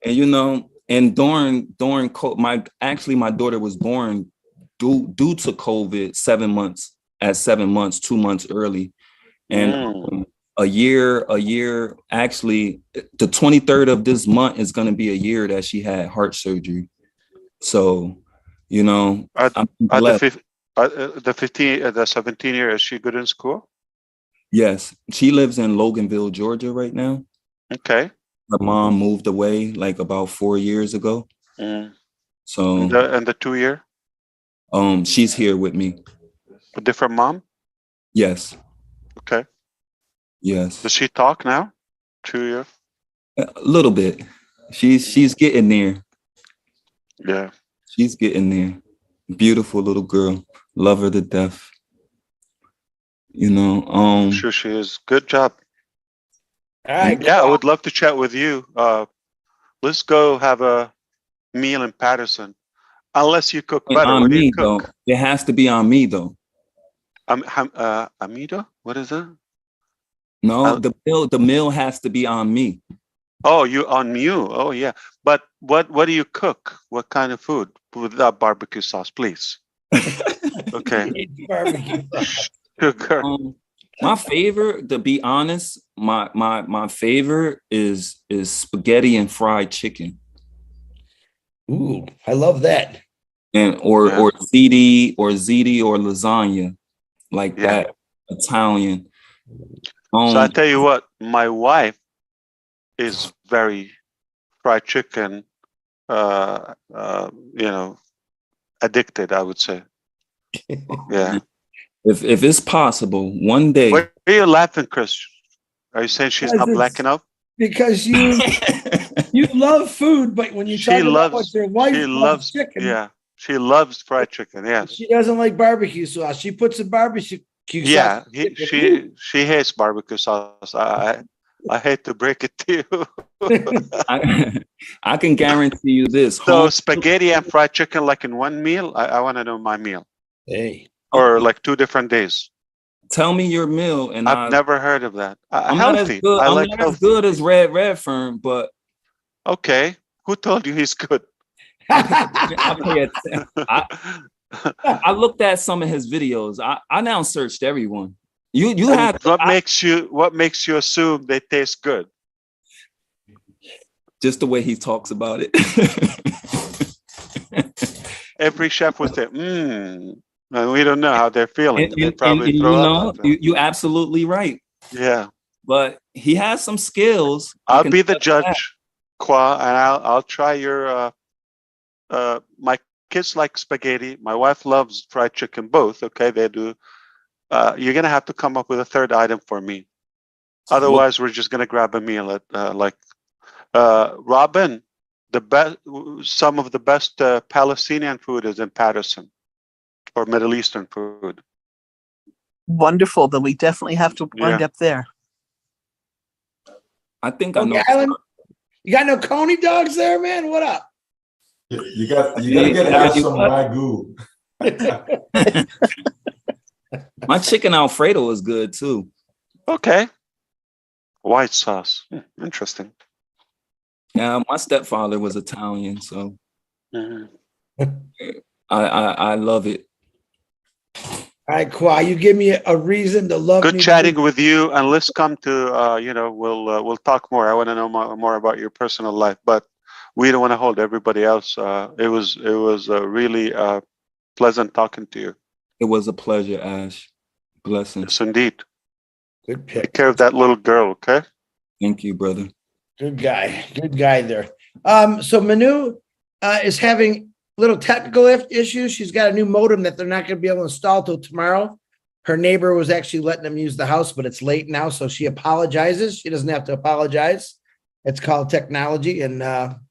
And you know, and during COVID, my daughter was born due to COVID 7 months, 2 months early. And a year, actually, the 23rd of this month is going to be a year that she had heart surgery. So, you know, the 17 year, is she good in school? Yes, she lives in Loganville, Georgia right now. Okay. Her mom moved away like about 4 years ago. So and the 2 year? She's here with me. A different mom? Yes. Okay. Yes. Does she talk now? 2 year? A little bit. She's getting there. Yeah. She's getting there. Beautiful little girl. Love her to death. You know, I'm sure she is. Good job. All right. Yeah, I would love to chat with you. Let's go have a meal in Patterson. Unless you cook better. On What do me, you cook? though. It has to be on me, though. Amido? What is that? No, the meal has to be on me. Oh, you on you. Oh, yeah. But what do you cook? What kind of food? Without barbecue sauce, please. Okay. Barbecue. Sugar. My favorite, to be honest, my favorite is spaghetti and fried chicken. Ooh, I love that. And or ziti or lasagna, like that, Italian. So I tell you what, my wife is very fried chicken, addicted, I would say. Yeah. If it's possible, one day. Why are you laughing, Chris? Are you saying she's not black enough? Because you love food, but when you talk about what your wife loves chicken, yeah, she loves fried chicken. Yes, she doesn't like barbecue sauce. She puts a barbecue sauce. Yeah, she hates barbecue sauce. I hate to break it to you. I can guarantee you this. So spaghetti and fried chicken, like in one meal. I want to know my meal. Hey, or like 2 different days. Tell me your meal, and I've never heard of that. I'm Healthy. not as good as Redfern, but okay. Who told you he's good? I looked at some of his videos. I now searched everyone. You have what makes you assume they taste good? Just the way he talks about it. Every chef would say, and we don't know how they're feeling. They probably throw up. You absolutely right. Yeah. But he has some skills. I'll be the judge, Kwa, and I'll try your my kids like spaghetti. My wife loves fried chicken, both. Okay, they do. you're gonna have to come up with a third item for me. Otherwise, we're just gonna grab a meal at Robin. Some of the best Palestinian food is in Patterson, or Middle Eastern food. Wonderful. Then we definitely have to wind up there. I think I know. Alan, you got no Coney dogs there, man? What up? You gotta get Ash some Wagyu. My chicken Alfredo is good too. Okay. White sauce. Interesting. Yeah, my stepfather was Italian, so I love it. All right, Kwa, you give me a reason to love Good New chatting Jersey. with you, and let's come to we'll talk more. I want to know more about your personal life, but we don't want to hold everybody else. It was really pleasant talking to you. It was a pleasure, Ash. Blessings. Yes, indeed. Good pick. Take care of that little girl, okay? Thank you, brother. Good guy there. So Manu is having little technical issues. She's got a new modem that they're not going to be able to install till tomorrow. Her neighbor was actually letting them use the house, but it's late now, so she apologizes. She doesn't have to apologize. It's called technology, and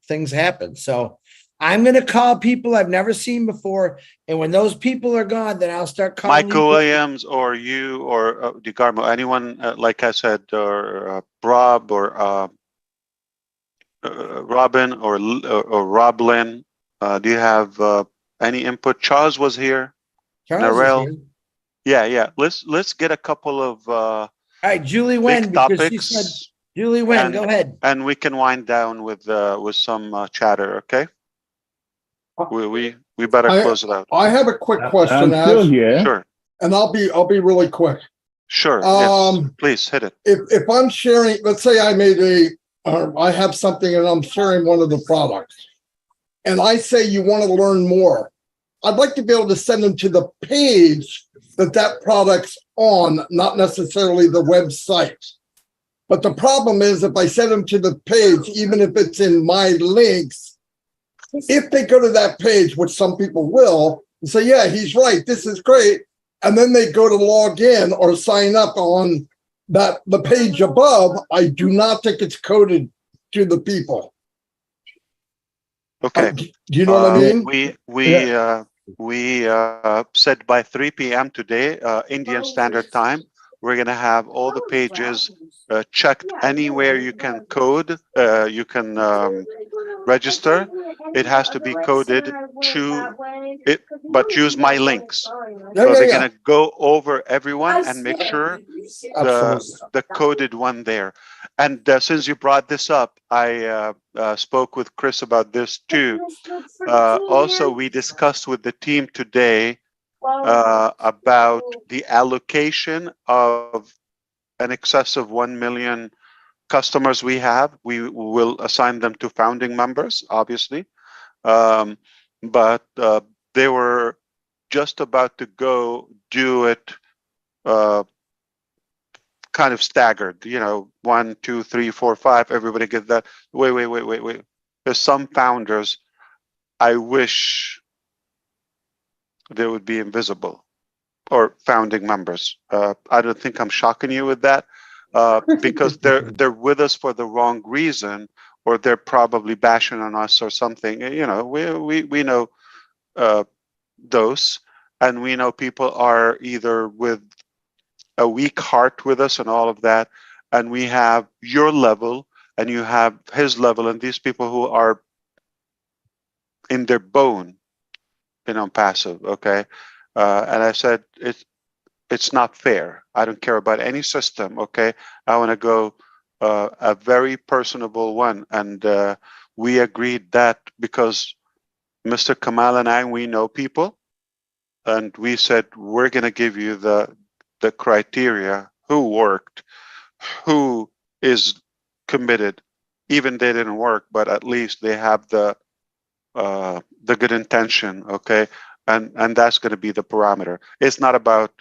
things happen. So I'm going to call people I've never seen before, and when those people are gone, then I'll start calling Michael Williams, or you, or DeGarmo, anyone, like I said, or Rob, or Robin, or Roblin. Do you have any input? Charles was here. Charles is here. Yeah. Let's get a couple of all right, Julie big Wen, topics. because she said, Julie Wen, go ahead. And we can wind down with some chatter, okay? We better close it out. I have a quick question. I'm still Ash, here. Sure. and I'll be really quick. Sure. Yes. Please hit it. If I'm sharing, let's say I have something and I'm sharing one of the products, and I say you want to learn more, I'd like to be able to send them to the page that product's on, not necessarily the website. But the problem is, if I send them to the page, even if it's in my links, if they go to that page, which some people will, and say, yeah, he's right, this is great, and then they go to log in or sign up on the page above, I do not think it's coded to the people. Okay. Do you know what I mean? We said by 3 p.m. today, Indian Standard Time, we're going to have all the pages checked. Anywhere you can code, you can register. It has to be coded to it, but use my links. So they're going to go over everyone and make sure the coded one there. And since you brought this up, I spoke with Chris about this too. Also, we discussed with the team today about the allocation of an excess of 1 million customers we have. We will assign them to founding members, obviously. But they were just about to go do it kind of staggered, 1, 2, 3, 4, 5, everybody get that. Wait. There's some founders, I wish they would be invisible, or founding members. I don't think I'm shocking you with that, because they're with us for the wrong reason, or they're probably bashing on us or something. We know those, and we know people are either with a weak heart with us and all of that, and we have your level and you have his level, and these people who are in their bone passive, okay? And I said, it's not fair. I don't care about any system, okay? I want to go a very personable one. And we agreed that because Mr. Kamal and I, we know people, and we said, we're going to give you the criteria, who worked, who is committed. Even they didn't work, but at least they have the good intention, okay? And that's going to be the parameter. It's not about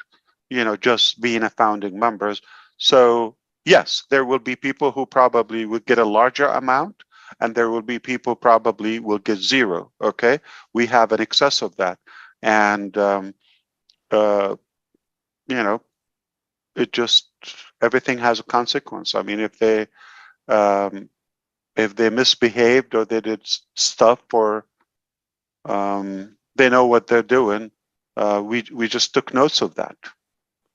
just being a founding members. So yes, there will be people who probably would get a larger amount, and there will be people probably will get zero, okay? We have an excess of that. And you know, it just, everything has a consequence. I mean, if they misbehaved or they did stuff or they know what they're doing, we just took notes of that,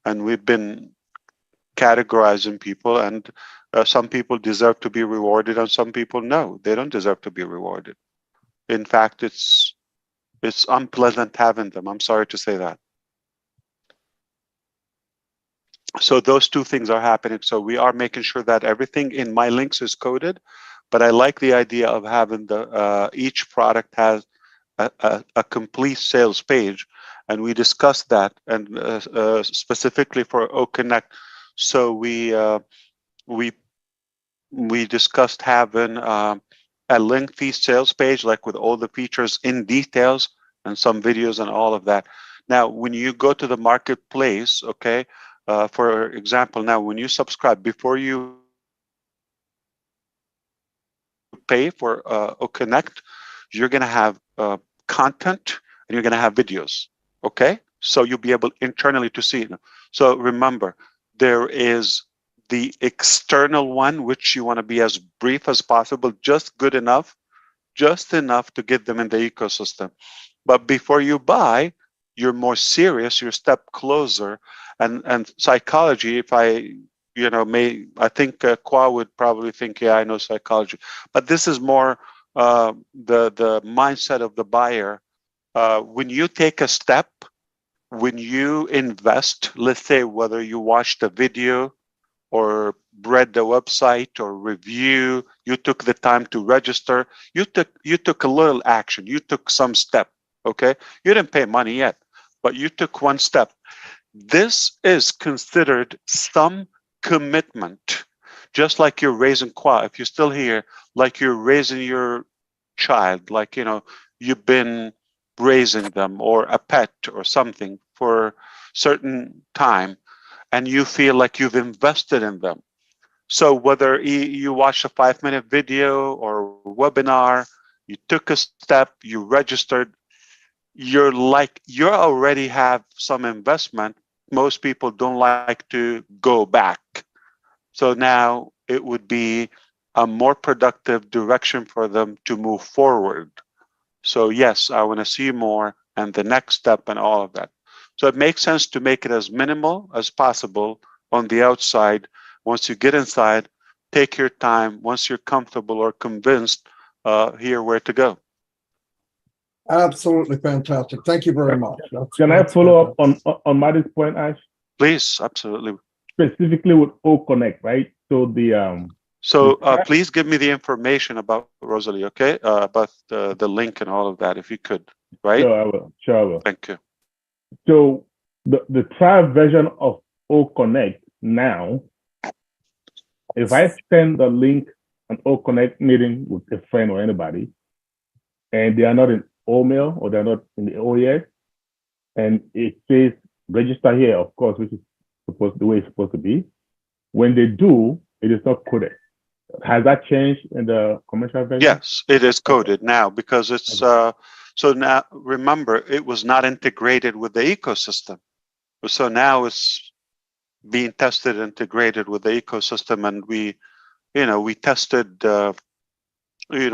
and we've been categorizing people, and some people deserve to be rewarded and some people no, they don't deserve to be rewarded. In fact, it's unpleasant having them. I'm sorry to say that. So those two things are happening. So we are making sure that everything in my links is coded, but I like the idea of having the each product has a complete sales page, and we discussed that, and specifically for O Connect. So we discussed having a lengthy sales page, like with all the features in details and some videos and all of that. Now, when you go to the marketplace, okay, for example, now when you subscribe, before you pay for O Connect, you're going to have content and you're going to have videos, okay? So you'll be able internally to see it. So remember, there is the external one, which you want to be as brief as possible, just good enough, just enough to get them in the ecosystem. But before you buy, you're more serious, you're a step closer. And psychology, if I, I think Kwa would probably think, yeah, I know psychology. But this is more the mindset of the buyer. When you take a step, when you invest, let's say whether you watched a video or read the website or review, you took the time to register, you took a little action, you took some step, okay? You didn't pay money yet, but you took one step. This is considered some commitment, just like you're raising Kwa, if you're still here, like you're raising your child, like, you've been raising them or a pet or something for certain time, and you feel like you've invested in them. So whether you watch a 5-minute video or webinar, you took a step, you registered, you already have some investment. Most people don't like to go back. So now it would be a more productive direction for them to move forward. So yes, I want to see more and the next step and all of that. So it makes sense to make it as minimal as possible on the outside. Once you get inside, take your time. Once you're comfortable or convinced, here where to go. Absolutely fantastic. Thank you very much. Can I follow up on Maddie's point, Ash? Please, absolutely. Specifically with O Connect, right? So please give me the information about Rosalie, okay? About the link and all of that, if you could, right? Sure, I will. Sure, I will. Thank you. So the trial version of O Connect now, if I send the link an O Connect meeting with a friend or anybody, and they are not in OMail or they're not in the OES, and it says register here, of course, which is the way it's supposed to be. When they do, it is not coded. Has that changed in the commercial version? Yes, it is coded now because it's so now remember it was not integrated with the ecosystem. So now it's being tested, integrated with the ecosystem, and we tested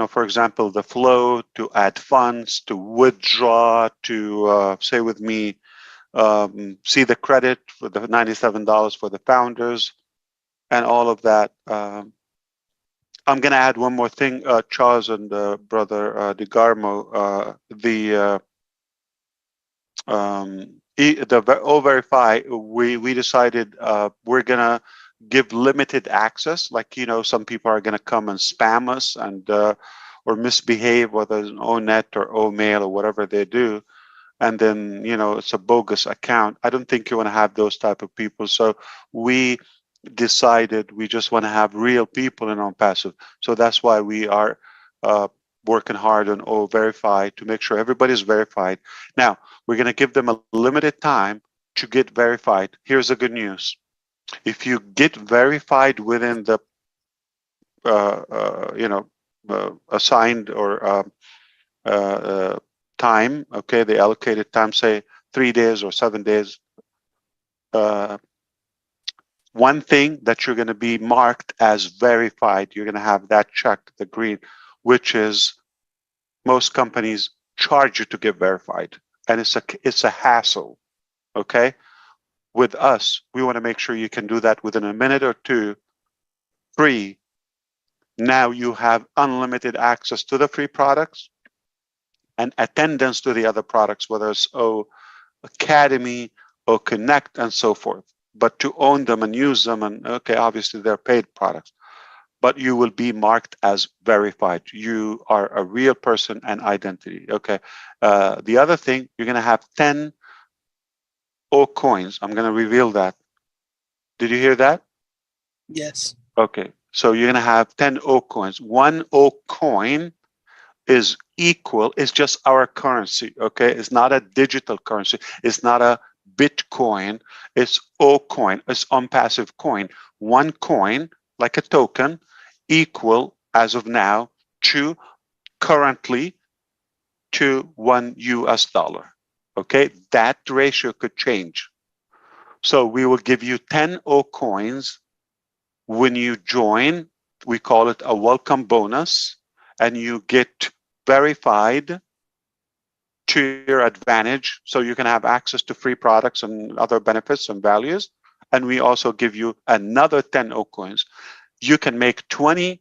for example, the flow to add funds, to withdraw, to say with me, see the credit for the $97 for the founders and all of that. I'm going to add one more thing, Charles and brother DeGarmo, the O-Verify, we decided we're going to give limited access. Like, some people are going to come and spam us and or misbehave, whether it's an O-Net or O-Mail or whatever they do. And then, it's a bogus account. I don't think you want to have those type of people. So we decided we just want to have real people in OnPassive. So that's why we are working hard on O-Verify to make sure everybody's verified. Now, we're going to give them a limited time to get verified. Here's the good news. If you get verified within the assigned or time, okay, the allocated time, say 3 days or 7 days, one thing that you're going to be marked as verified. You're going to have that checked, the green, which is most companies charge you to get verified, and it's a hassle. Okay, with us, we want to make sure you can do that within a minute or two, free. Now you have unlimited access to the free products and attendance to the other products, whether it's Academy or Connect and so forth. But to own them and use them, and okay, obviously they're paid products, but you will be marked as verified. You are a real person and identity. Okay. The other thing, you're going to have 10 O coins. I'm going to reveal that. Did you hear that? Yes. Okay. So you're going to have 10 O coins. One O coin is equal, it's just our currency, okay? It's not a digital currency. It's not a Bitcoin. It's O coin. It's unpassive coin. One coin, like a token, equal as of now to currently to $1 US. Okay, that ratio could change. So we will give you 10 O coins when you join. We call it a welcome bonus, and you get verified to your advantage, so you can have access to free products and other benefits and values. And we also give you another 10 O coins. You can make $20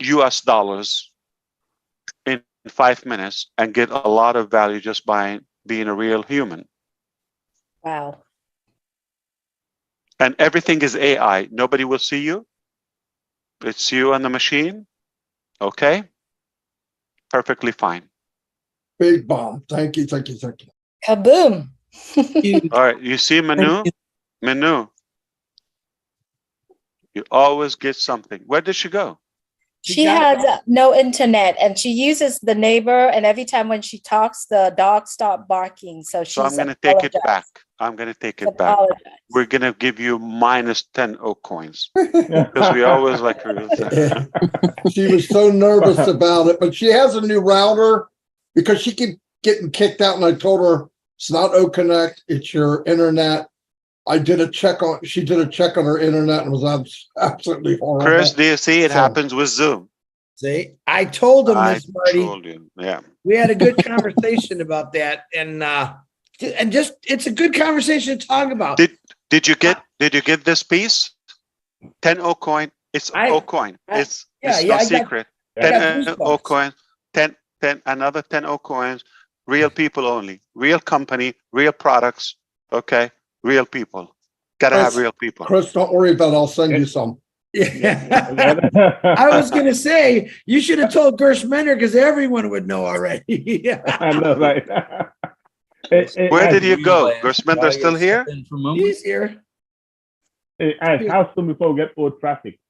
US in 5 minutes and get a lot of value just by being a real human. Wow. And everything is AI. Nobody will see you. It's you and the machine. Okay? Perfectly fine. Big bomb. Thank you, thank you, thank you. Kaboom. All right, you see Manu? Manu. You always get something. Where did she go? She has no internet, and she uses the neighbor, and every time when she talks, the dogs stop barking. So she's So I'm going to take it back. I'm going to take it back. We're going to give you minus 10 O coins. Because we always like her. She was so nervous about it, but she has a new router because she kept getting kicked out, and I told her it's not O Connect, it's your internet. She did a check on her internet and was absolutely horrible. Chris, do you see it happens with Zoom? See, I told him this, Marty. I told you, yeah. We had a good conversation about that, and just it's a good conversation to talk about. Did you get this piece? 10 O coin. It's O coin. It's no secret. 10 O coin. 10 another 10 O coins. Real people only. Real company. Real products. Okay. Real people. Gotta have real people. Chris, don't worry about it. I'll send you some. Yeah. I was going to say, you should have told Gershmender because everyone would know already. I know, right? Where did you go? Gershmender's still here? He's here. Hey, how soon before we get old traffic?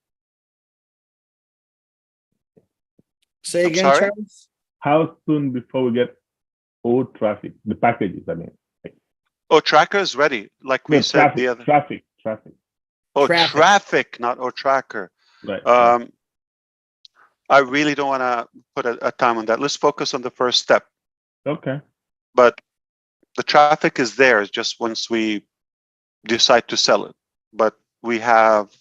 Say again, Charles? How soon before we get old traffic? The packages, I mean. Oh, tracker is ready. Like we said traffic, the other. Traffic. Oh, traffic, not tracker. Right. I really don't want to put a time on that. Let's focus on the first step. Okay. But the traffic is there. It's just once we decide to sell it. But we have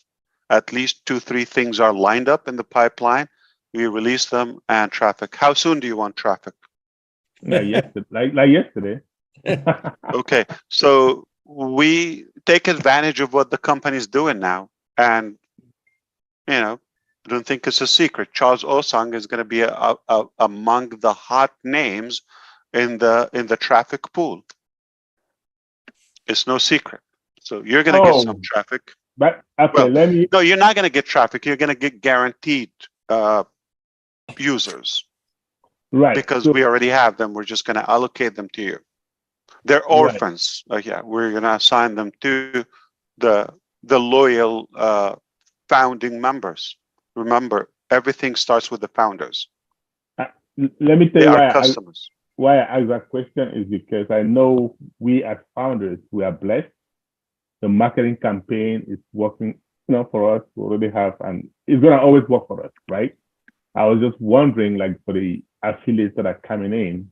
at least 2-3 things are lined up in the pipeline. We release them and traffic. How soon do you want traffic? Like yesterday. Okay, so we take advantage of what the company's doing now, and I don't think it's a secret. Charles Osang is going to be among the hot names in the traffic pool. It's no secret. So you're going to get some traffic. But okay, no, you're not going to get traffic. You're going to get guaranteed users, right? Because we already have them. We're just going to allocate them to you. They're orphans. Right. Yeah, we're going to assign them to the loyal founding members. Remember, everything starts with the founders. Let me tell you why I ask that question is because I know we as founders, we are blessed. The marketing campaign is working, for us. We already have, and it's going to always work for us, right? I was just wondering, like for the affiliates that are coming in,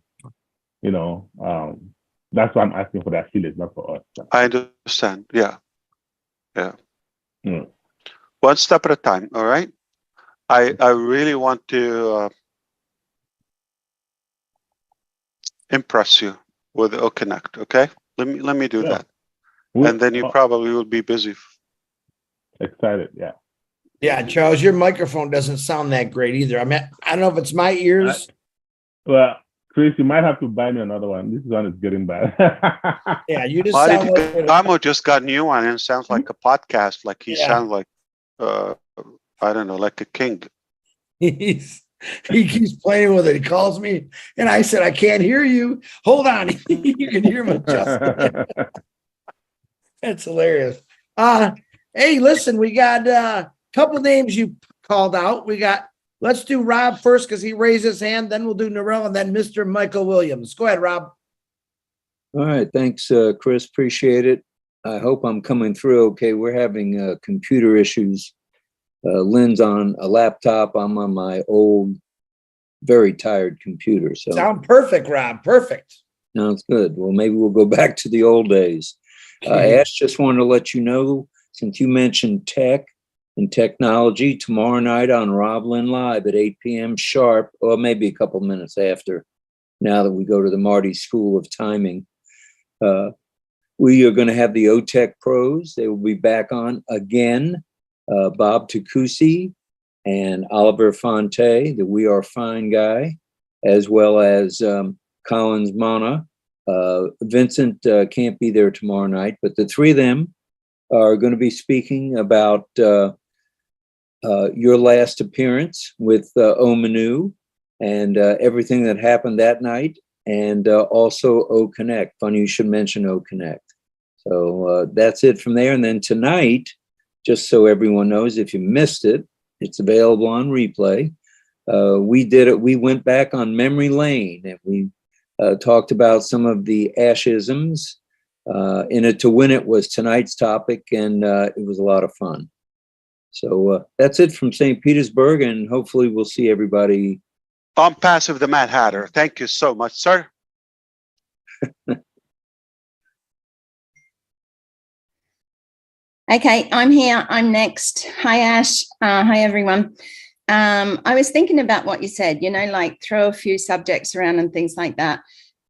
That's why I'm asking for the affiliates, not for us. I understand. Yeah. Yeah. Mm. One step at a time. All right. I really want to impress you with OConnect. Okay. Let me do that. And then you probably will be busy. Excited. Yeah. Yeah, Charles, your microphone doesn't sound that great either. I mean, I don't know if it's my ears. Well, Chris, you might have to buy me another one. This one is getting bad. Yeah, you just Why sound did like Gamo just got a new one and it sounds like a podcast, like he Yeah. sounds like I don't know, like a king. he keeps playing with it. He calls me and I said, I can't hear you. Hold on. You can hear him adjust. That's hilarious. Hey, listen, we got a couple names you called out. Let's do Rob first because he raised his hand, then we'll do Narelle and then Mr. Michael Williams. Go ahead, Rob. All right, thanks, Chris. Appreciate it. I hope I'm coming through okay. We're having computer issues. Lynn's on a laptop. I'm on my old, very tired computer. So sound perfect, Rob. Perfect. Sounds good. Well, maybe we'll go back to the old days. Ash, just wanted to let you know, since you mentioned tech and technology, tomorrow night on Rob Lynn Live at 8 p.m. sharp, or maybe a couple minutes after, now that we go to the Marty School of Timing. We are going to have the OTech pros. They will be back on again. Bob Takusi and Oliver Fonte, the We Are Fine guy, as well as Collins Mana. Vincent can't be there tomorrow night, but the three of them are going to be speaking about your last appearance with Omanu and everything that happened that night, and also OConnect. Funny you should mention OConnect. So that's it from there. And then tonight, just so everyone knows, if you missed it, it's available on replay. We went back on memory lane and we talked about some of the Ashisms. In it to win it was tonight's topic, and it was a lot of fun. So that's it from St. Petersburg, and hopefully we'll see everybody. Unpassive, the Mad Hatter. Thank you so much, sir. Okay, I'm here. I'm next. Hi, Ash. Hi, everyone. I was thinking about what you said, like throw a few subjects around and things like that.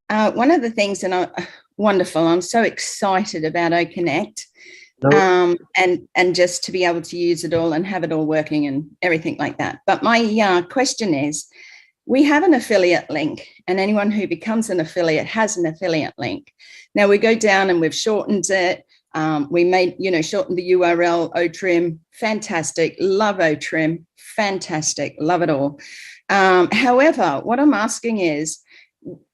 One of the things, wonderful, I'm so excited about OConnect and just to be able to use it all and have it all working and everything like that. But my question is, we have an affiliate link, and anyone who becomes an affiliate has an affiliate link. Now we go down and we've shortened it. We made, shortened the URL, OTrim, fantastic, love OTrim, fantastic, love it all. However, what I'm asking is,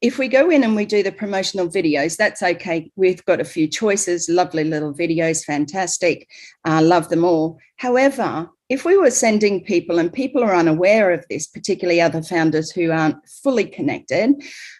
if we go in and we do the promotional videos, that's okay. We've got a few choices, lovely little videos, fantastic, love them all. However, if we were sending people and people are unaware of this, particularly other founders who aren't fully connected,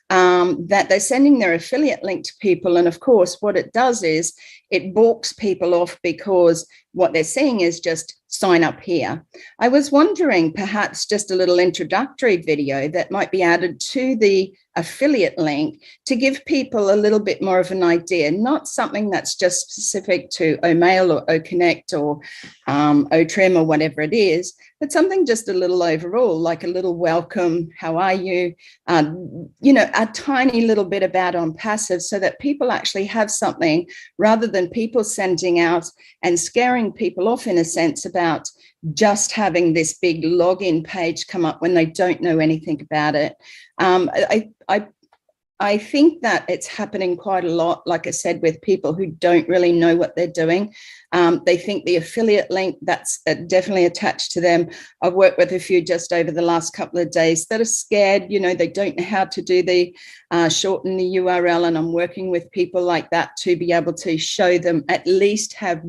that they're sending their affiliate link to people. And of course, what it does is it balks people off because what they're seeing is just sign up here. I was wondering perhaps just a little introductory video that might be added to the affiliate link to give people a little bit more of an idea, not something that's just specific to OMail or OConnect or OTrim or whatever it is, but something just a little overall, like a little welcome, how are you, a tiny little bit about OnPassive so that people actually have something rather than people sending out and scaring people off in a sense about just having this big login page come up when they don't know anything about it. I think that it's happening quite a lot, like I said, with people who don't really know what they're doing. They think the affiliate link, that's definitely attached to them. I've worked with a few just over the last couple of days that are scared, they don't know how to do the shorten the URL, and I'm working with people like that to be able to show them at least have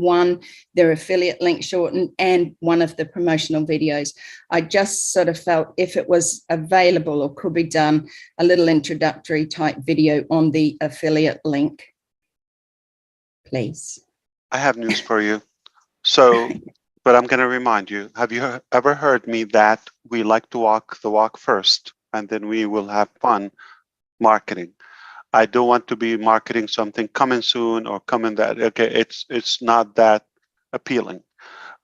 their affiliate link shortened and one of the promotional videos. I just sort of felt if it was available or could be done, a little introductory type video on the affiliate link, please. I have news for you. So, but I'm going to remind you, have you ever heard me that we like to walk the walk first and then we will have fun marketing? I don't want to be marketing something coming soon or coming that. Okay, it's not that appealing.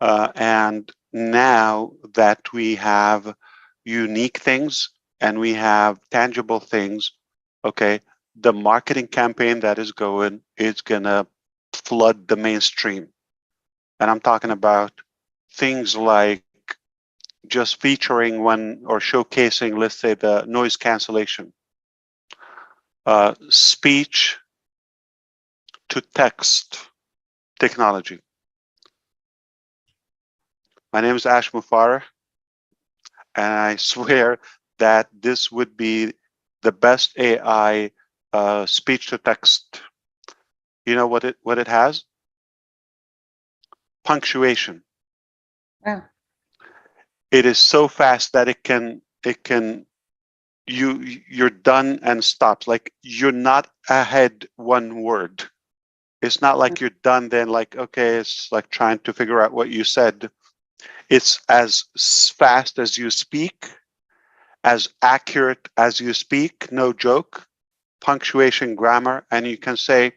And now that we have unique things and we have tangible things, okay, the marketing campaign that is going is gonna flood the mainstream. And I'm talking about things like just featuring one or showcasing, let's say, the noise cancellation, speech to text technology. My name is Ash Mufareh, and I swear that this would be the best AI speech to text. You know what it has? Punctuation. Wow. It is so fast that you're done and stops. Like you're not ahead one word. It's not like you're done then like, okay, it's like trying to figure out what you said. It's as fast as you speak, as accurate as you speak, no joke, punctuation, grammar, and you can say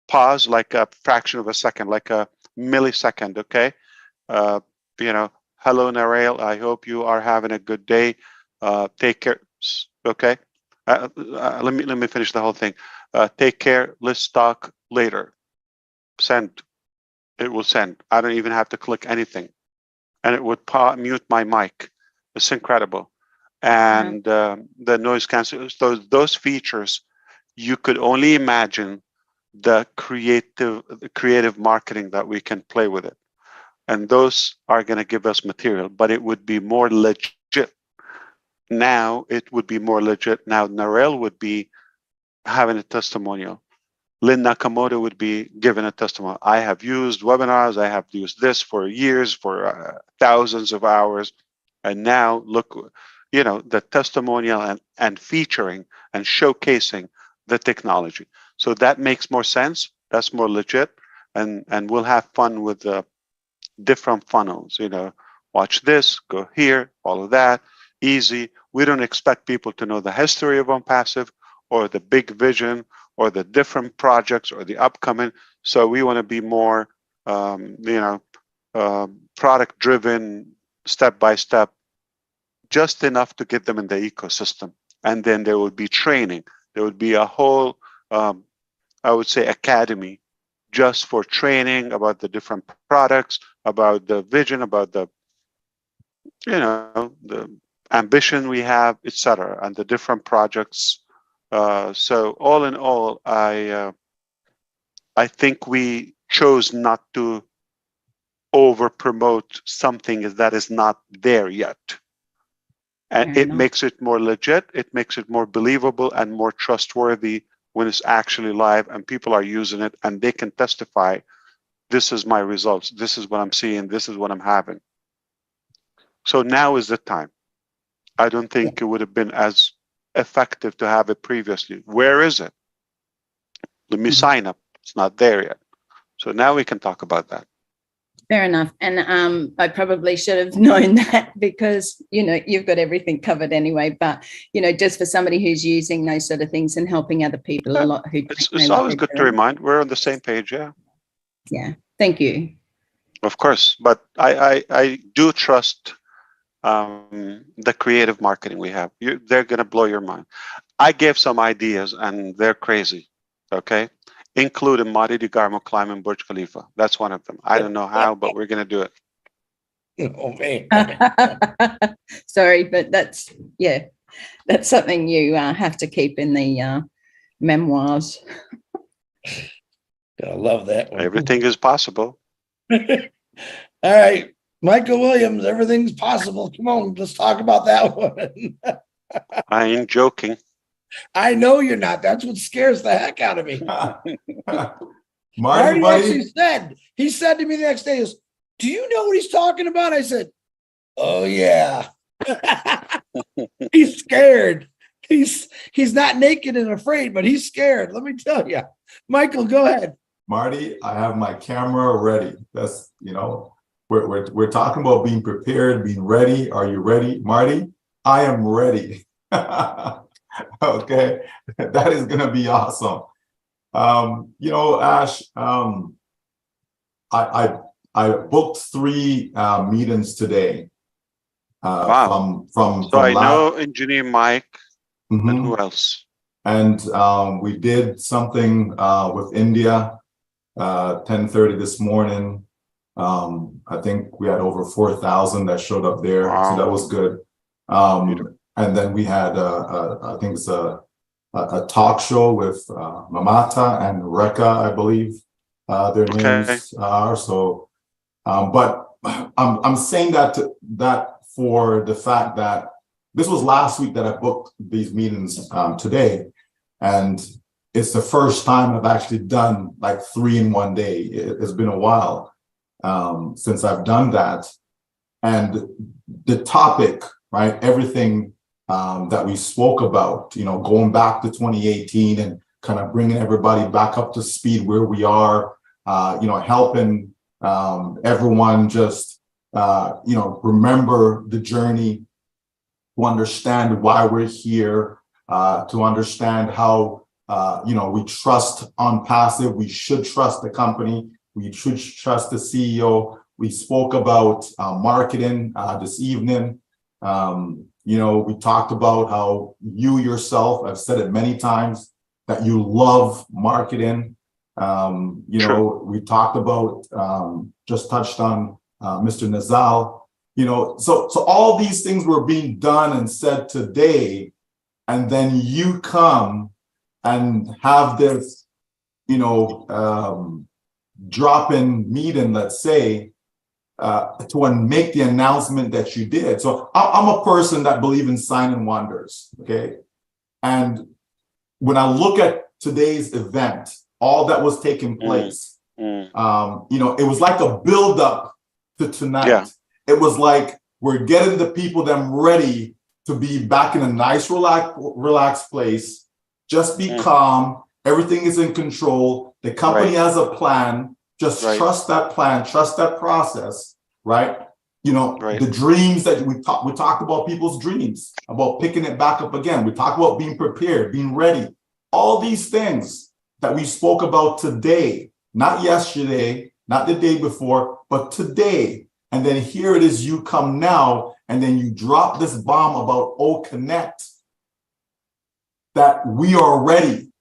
pause like a fraction of a second, like a millisecond, okay? Hello, Narelle, I hope you are having a good day. Take care, okay? Let me finish the whole thing. Take care, let's talk later. Send, it will send. I don't even have to click anything. And it would mute my mic. It's incredible. And the noise cancellation, those features, you could only imagine the creative marketing that we can play with it. And those are going to give us material, but it would be more legit. Now it would be more legit. Now Narelle would be having a testimonial. Lynn Nakamoto would be given a testimonial. I have used webinars. I have used this for years, for thousands of hours. And now look, the testimonial and featuring and showcasing the technology. So that makes more sense. That's more legit. And we'll have fun with the different funnels, watch this, go here, follow that, easy. We don't expect people to know the history of OnPassive or the big vision or the different projects or the upcoming. So we want to be more, product driven, step by step, just enough to get them in the ecosystem. And then there would be training. There would be a whole, I would say, academy just for training about the different products, about the vision, about the, the ambition we have, etc., and the different projects. So all in all, I think we chose not to over promote something that is not there yet. And it makes it more legit, it makes it more believable and more trustworthy when it's actually live and people are using it and they can testify, this is my results, this is what I'm seeing, this is what I'm having. So now is the time. I don't think it would have been as effective to have it previously. Where is it? Let me sign up. It's not there yet. So now we can talk about that. Fair enough. And I probably should have known that because, you've got everything covered anyway. But, just for somebody who's using those sort of things and helping other people a lot. It's always good to remind. We're on the same page, yeah. Yeah. Thank you. Of course. But I do trust the creative marketing we have. They're going to blow your mind. I gave some ideas and they're crazy, okay? Including Mari Di Garmo climbing Burj Khalifa. That's one of them. I don't know how, but we're going to do it. Okay. Sorry, but that's something you have to keep in the memoirs. I love that one. Everything is possible. All right, Michael Williams, everything's possible. Come on, let's talk about that one. I ain't joking. I know you're not. That's what scares the heck out of me. Marty actually said, he said to me the next day, do you know what he's talking about? I said, oh yeah. He's scared. He's not naked and afraid, but he's scared. Let me tell you. Michael, go ahead. Marty, I have my camera ready. That's, we're talking about being prepared, being ready. Are you ready? Marty, I am ready. Okay, that is going to be awesome. You know, Ash, I booked 3 meetings today. Wow. From So I last, know Engineer Mike, and Mhm. who else? And we did something with India, 10:30 this morning. I think we had over 4,000 that showed up there, so that Wow. was good. And then we had, I think it's a talk show with Mamata and Reka, I believe their names are. So, but I'm saying that for the fact that this was last week that I booked these meetings today, and it's the first time I've actually done like 3 in one day. It's been a while since I've done that, and the topic, right? Everything that we spoke about, you know, going back to 2018 and kind of bringing everybody back up to speed where we are, you know, helping everyone just, you know, remember the journey, to understand why we're here, to understand how, you know, we trust OnPassive, we should trust the company, we should trust the CEO. We spoke about marketing this evening. You know, we talked about how you yourself, I've said it many times, that you love marketing. You know, we talked about, just touched on Mr. Nazal. You know, so all these things were being done and said today, and then you come and have this, you know, drop-in meeting, let's say, to make the announcement that you did. So I'm a person that believes in sign and wonders, okay? And when I look at today's event, all that was taking place, you know, it was like a build-up to tonight. Yeah. It was like we're getting the people them ready to be back in a nice, relaxed place. Just be calm. Everything is in control. The company has a plan. Just trust that plan, trust that process, right? You know, the dreams that we talked about, people's dreams, about picking it back up again. We talked about being prepared, being ready. All these things that we spoke about today, not yesterday, not the day before, but today. And then here it is, you come now, and then you drop this bomb about OConnect, that we are ready.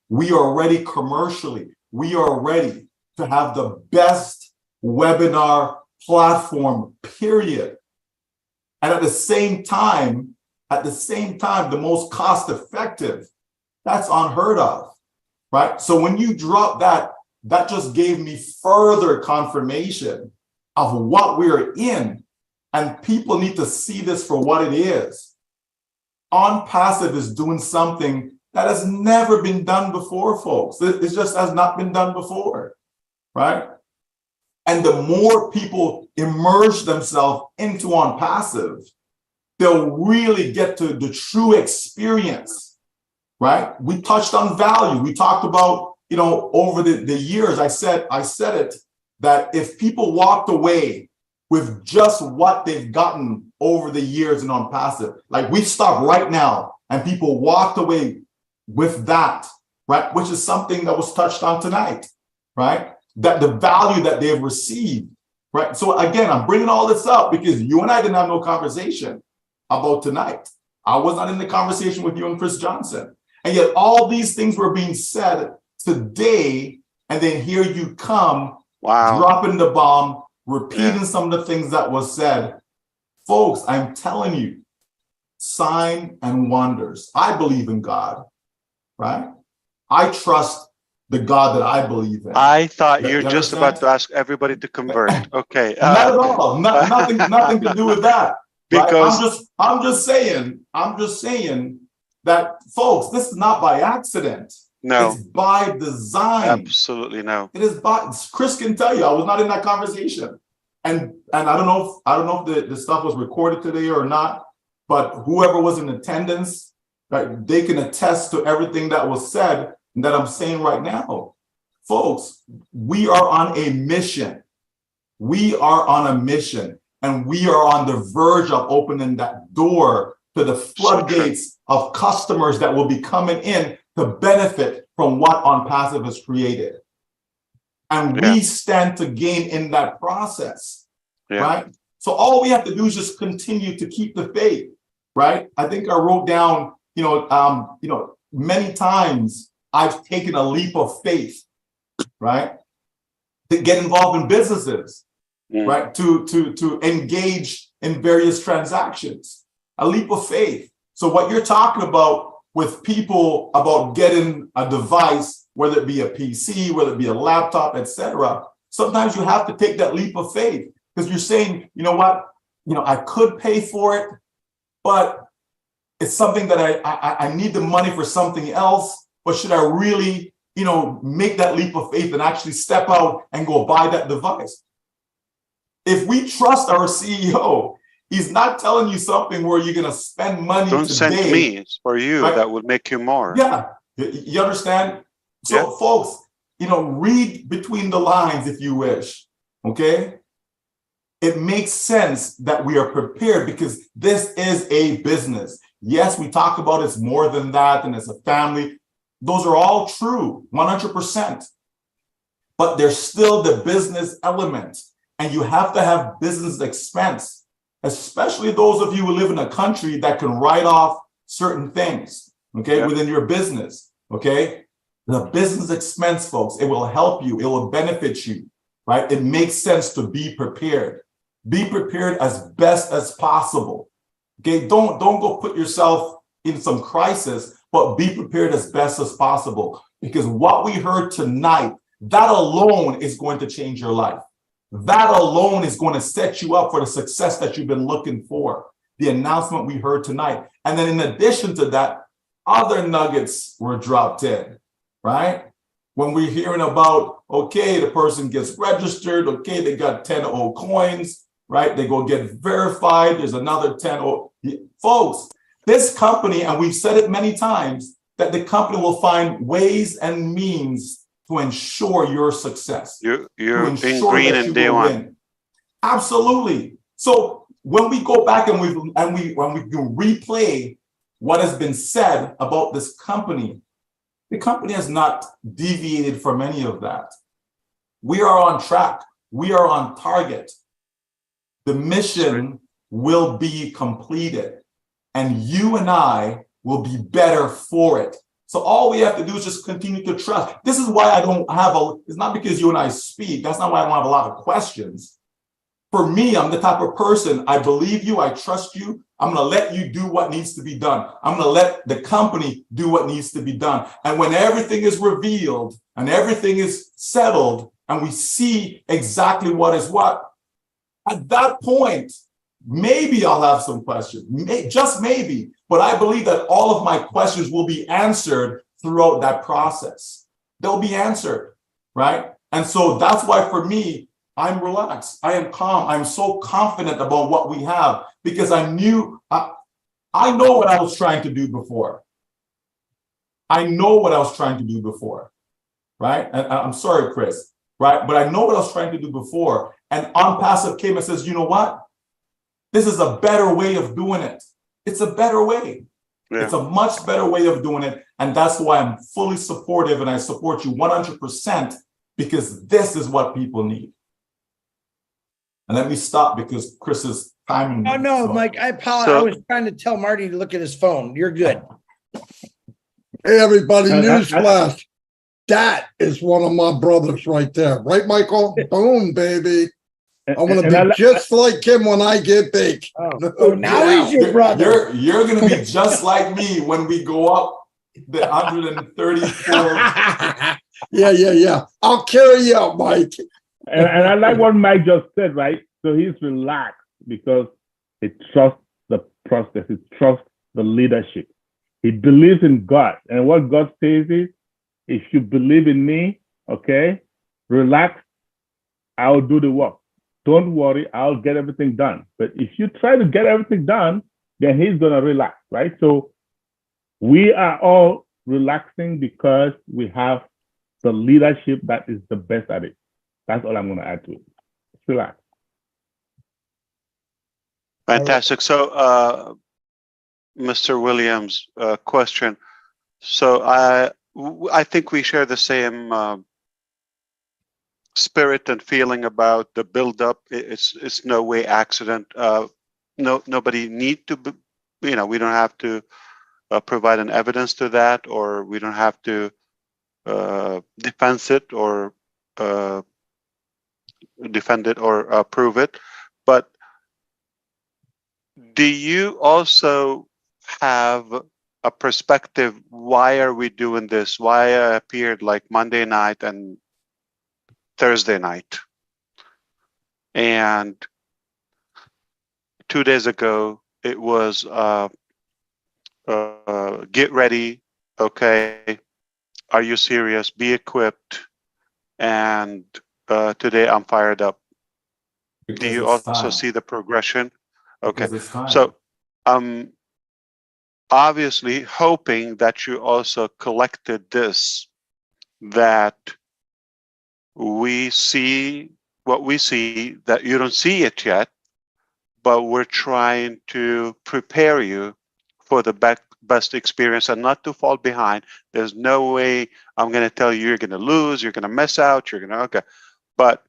We are ready commercially. We are ready to have the best webinar platform, period. And at the same time, the most cost effective. That's unheard of, right? So when you drop that, that just gave me further confirmation of what we're in. And people need to see this for what it is. OnPassive is doing something that has never been done before, folks. It just has not been done before, right? And the more people immerse themselves into OnPassive, they'll really get to the true experience, right? We touched on value. We talked about, you know, over the years, I said it, that if people walked away with just what they've gotten over the years in OnPassive, like we stop right now and people walked away with that, right? Which is something that was touched on tonight, right? That the value that they've received, right? So again, I'm bringing all this up because you and I didn't have no conversation about tonight. I was not in the conversation with you and Chris Johnson. And yet all these things were being said today, and then here you come, dropping the bomb, repeating some of the things that was said. Folks, I'm telling you, sign and wonders. I believe in God, right? I trust the God that I believe in. I thought you're just about to ask everybody to convert. Okay. Not at all. Nothing to do with that. Because right? I'm just saying that, folks, this is not by accident. No. It's by design. Absolutely no. It is by, Chris can tell you, I was not in that conversation. And I don't know if the stuff was recorded today or not, but whoever was in attendance, right, they can attest to everything that was said and that I'm saying right now. Folks, we are on a mission. We are on a mission, and we are on the verge of opening that door to the floodgates of customers that will be coming in to benefit from what OnPassive has created. And we stand to gain in that process, right? So all we have to do is just continue to keep the faith, right? I think I wrote down, many times I've taken a leap of faith, right? To get involved in businesses, right? To engage in various transactions, a leap of faith. So what you're talking about with people about getting a device, whether it be a PC, whether it be a laptop, etc., sometimes you have to take that leap of faith because you're saying, you know what, I could pay for it, but it's something that I need the money for something else. But should I really, make that leap of faith and actually step out and go buy that device? If we trust our CEO, he's not telling you something where you're going to spend money Don't today. send me, it's for you, right? That would make you more. Yeah, you understand? So folks, read between the lines if you wish, okay? It makes sense that we are prepared because this is a business. Yes, we talk about it's more than that and it's a family. Those are all true, 100%. But there's still the business element, and you have to have business expense, especially those of you who live in a country that can write off certain things, okay, within your business, okay? The business expense, folks, it will help you, it will benefit you, right? It makes sense to be prepared. Be prepared as best as possible, okay? Don't go put yourself in some crisis, but be prepared as best as possible, because what we heard tonight, that alone is going to change your life. That alone is going to set you up for the success that you've been looking for, the announcement we heard tonight. And then in addition to that, other nuggets were dropped in, right? When we're hearing about, okay, the person gets registered, okay, they got 10 old coins, right? They go get verified, there's another 10 old. Folks, this company, and we've said it many times, that the company will find ways and means to ensure your success. You're in green in day one. Win. Absolutely. So when we go back and when we replay what has been said about this company, the company has not deviated from any of that. We are on track. We are on target. The mission will be completed, and you and I will be better for it. So all we have to do is just continue to trust. This is why I don't have it's not because you and I speak. That's not why I don't have a lot of questions. For me, I'm the type of person, I believe you, I trust you. I'm going to let you do what needs to be done. I'm going to let the company do what needs to be done. And when everything is revealed and everything is settled and we see exactly what is what, at that point, maybe I'll have some questions, just maybe. But I believe that all of my questions will be answered throughout that process. They'll be answered, right? And so that's why for me, I'm relaxed. I am calm. I'm so confident about what we have because I know what I was trying to do before. I know what I was trying to do before, right? And I'm sorry, Chris, right? But I know what I was trying to do before. And OnPassive came and says, you know what? This is a better way of doing it. It's a better way. Yeah. It's a much better way of doing it. And that's why I'm fully supportive and I support you 100% because this is what people need. And let me stop because Chris is timing me. Oh, no, so. Mike, I apologize. I was trying to tell Marty to look at his phone. You're good. Hey, everybody, newsflash. That is one of my brothers right there. Right, Michael? Boom, baby. I want to be just like him when I get big. Oh, now he's your brother. You're going to be just like me when we go up the 134. Yeah. I'll carry you out, Mike. And I like what Mike just said, right? So he's relaxed because he trusts the process. He trusts the leadership. He believes in God. And what God says is, if you believe in me, okay, relax, I'll do the work. Don't worry, I'll get everything done. But if you try to get everything done, then he's going to relax, right? So we are all relaxing because we have the leadership that is the best at it. That's all I'm going to add to it. Relax. Fantastic. So Mr. Williams' question. So I think we share the same spirit and feeling about the buildup. It's no way accident. Nobody need to be, we don't have to provide an evidence to that, or we don't have to defend it or prove it. But do you also have a perspective? Why are we doing this? Why I appeared like Monday night and Thursday night? And 2 days ago, it was get ready, okay? Are you serious? Be equipped. And today I'm fired up. Because do you it's also time. see the progression? Okay, Because it's time. so I'm obviously hoping that you also collected this, that we see what we see, that you don't see it yet, but we're trying to prepare you for the best experience and not to fall behind. There's no way I'm going to tell you you're going to lose, you're going to miss out, you're going to, okay. But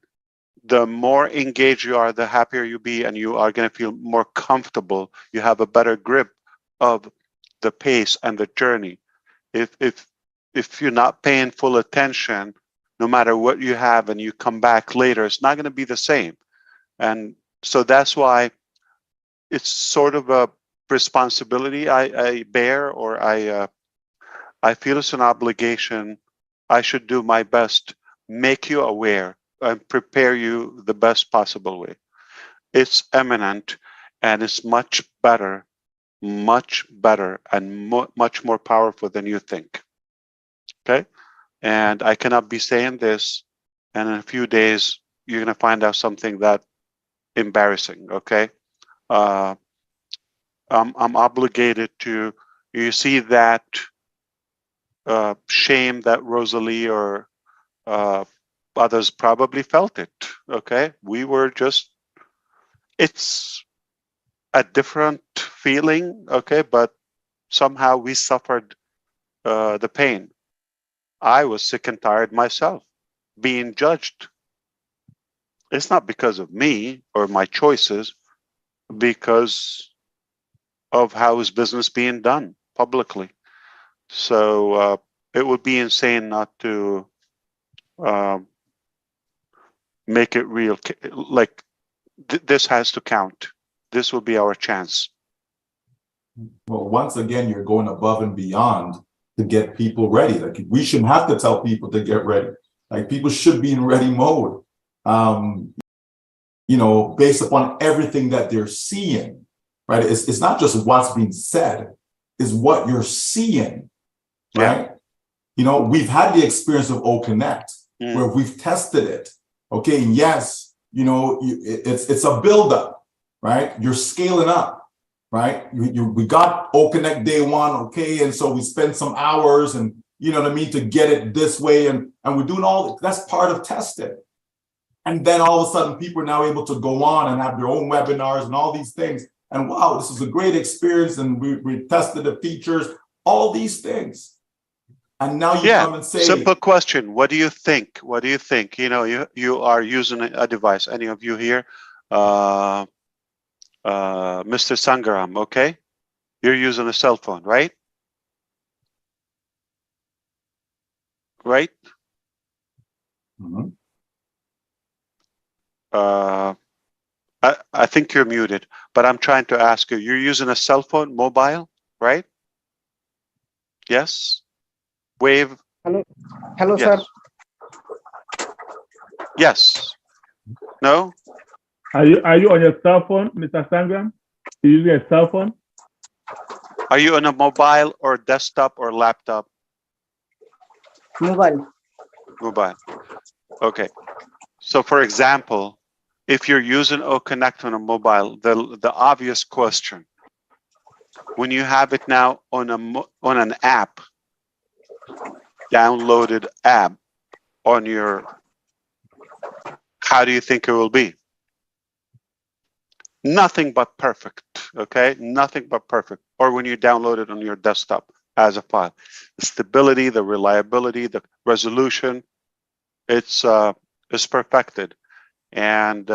the more engaged you are, the happier you be, and you are going to feel more comfortable. You have a better grip of the pace and the journey. If you're not paying full attention, no matter what you have, and you come back later, it's not going to be the same. And so that's why it's sort of a responsibility I bear, or I feel it's an obligation. I should do my best, make you aware, and prepare you the best possible way. It's eminent, and it's much better, and much more powerful than you think. Okay? And I cannot be saying this, and in a few days, you're going to find out something that embarrassing, okay? I'm obligated to, you see that shame that Rosalie or others probably felt it, okay? We were just, it's a different feeling, okay? But somehow we suffered the pain. I was sick and tired myself, being judged. It's not because of me or my choices, because of how is business being done publicly. So it would be insane not to make it real. Like this has to count. This will be our chance. Well, once again, you're going above and beyond to get people ready. Like, we shouldn't have to tell people to get ready. Like, people should be in ready mode, based upon everything that they're seeing, right? It's not just what's being said, it's what you're seeing, right? Yeah. We've had the experience of O-Connect, where we've tested it. Okay, and yes, it's a buildup, right? You're scaling up. Right? We got O-Connect day one, okay, and so we spent some hours, and to get it this way, and we're doing all that's part of testing. And then all of a sudden, people are now able to go on and have their own webinars and all these things. And wow, this is a great experience, and we tested the features, all these things. And now you come and say, simple question. What do you think? What do you think? You are using a device. Any of you here? Mr. Sangaram, okay? You're using a cell phone, right? Right? Mm-hmm. I think you're muted, but I'm trying to ask you, you're using a cell phone, mobile, right? Yes? Wave? Hello, yes. Sir. Yes. No? Are you on your cell phone, Mr. Sangram? Are you using a cell phone? Are you on a mobile or desktop or laptop? Mobile. Mobile. Okay. So for example, if you're using O-Connect on a mobile, the obvious question, when you have it now on an app, downloaded app on your, how do you think it will be? Nothing but perfect. okay? Nothing but perfect. Or when you download it on your desktop as a file. The stability, the reliability, the resolution, it's perfected. And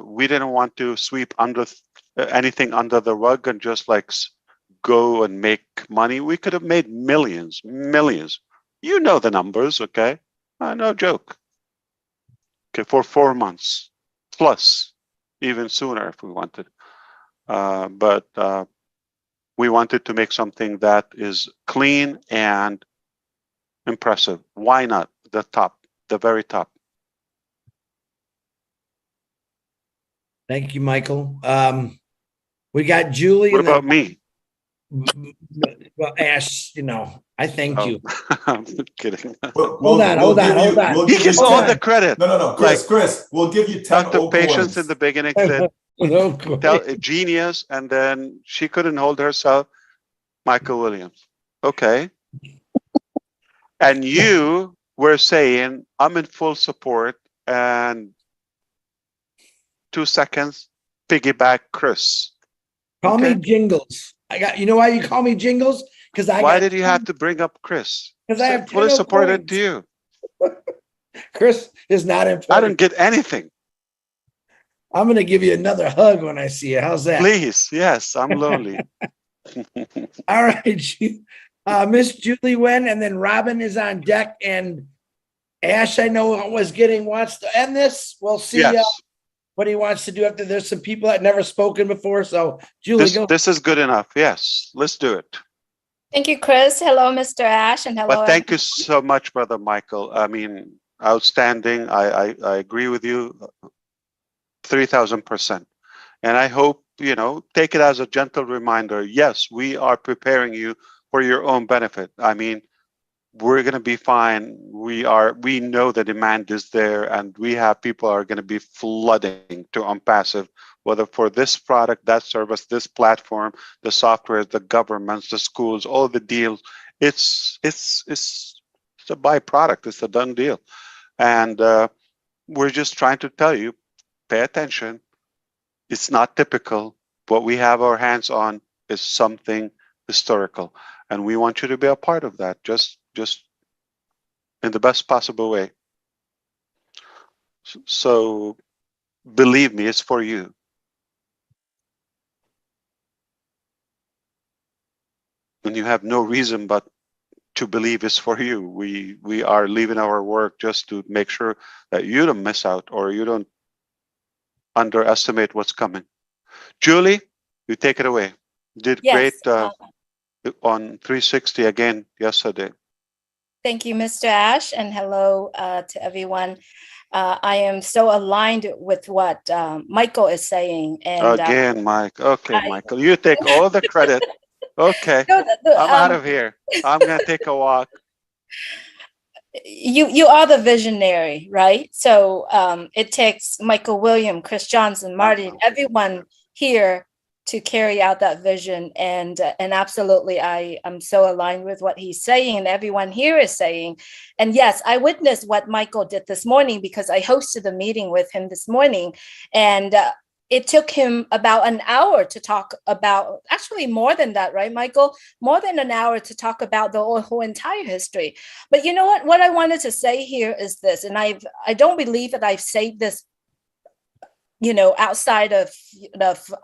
we didn't want to sweep under anything under the rug and just like go and make money. We could have made millions. You know the numbers, okay? No joke. Okay, for 4 months plus, even sooner if we wanted. But we wanted to make something that is clean and impressive. Why not the top, the very top? Thank you, Michael. We got Julie. What about me? Well, Ash, you know, I thank you. I'm kidding. Hold on. He gets all the credit. No, Chris, we'll give you 10 Dr. Patience in the beginning said, genius, and then she couldn't hold herself. Michael Williams. Okay. And you were saying, I'm in full support, and 2 seconds, piggyback Chris. Call me Jingles. You know why you call me Jingles? Because why did you have to bring up Chris? Because I have fully supported to you. Chris is not important. I don't get anything. I'm going to give you another hug when I see you. How's that? Please. Yes, I'm lonely. All right. Miss Julie Wen, and then Robin is on deck, and Ash, I know wants to end this. We'll see what he wants to do after. There's some people that never spoken before. So Julie, this is good enough. Yes, let's do it. Thank you, Chris. Hello, Mr. Ash, and hello. But thank you so much, Brother Michael. I mean, outstanding. I agree with you 3,000%. And I hope, you know, take it as a gentle reminder. Yes, we are preparing you for your own benefit. I mean, we're going to be fine. We know the demand is there, and we have people are going to be flooding to unpassive, whether for this product, that service, this platform, the software, the governments, the schools, all the deals. It's a byproduct. It's a done deal. And we're just trying to tell you, pay attention. It's not typical. What we have our hands on is something historical. And we want you to be a part of that, just in the best possible way. So believe me, it's for you. And you have no reason but to believe it's for you. We are leaving our work just to make sure that you don't miss out or you don't underestimate what's coming. Julie, you take it away. You did great on 360 again yesterday. Thank you, Mr. Ash, and hello to everyone. I am so aligned with what Michael is saying. And again, Mike. Okay, Michael, you take all the credit. Okay, I'm out of here. I'm gonna take a walk. You are the visionary, right? So it takes Michael Williams, Chris Johnson, Marty, everyone here to carry out that vision. And absolutely, I'm so aligned with what he's saying and everyone here is saying. And yes, I witnessed what Michael did this morning because I hosted a meeting with him this morning. And it took him about an hour to talk about, actually more than that, right, Michael? More than an hour to talk about the whole entire history. But you know what? What I wanted to say here is this, and I don't believe that I've said this, you know, outside of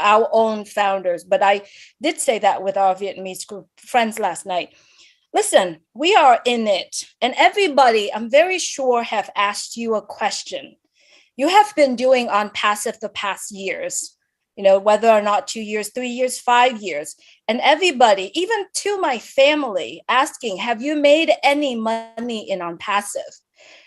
our own founders, but I did say that with our Vietnamese group friends last night. Listen, we are in it, and everybody, I'm very sure, have asked you a question. You have been doing unpassive the past years, you know, whether or not 2 years, 3 years, 5 years. And everybody, even to my family, asking, have you made any money in unpassive?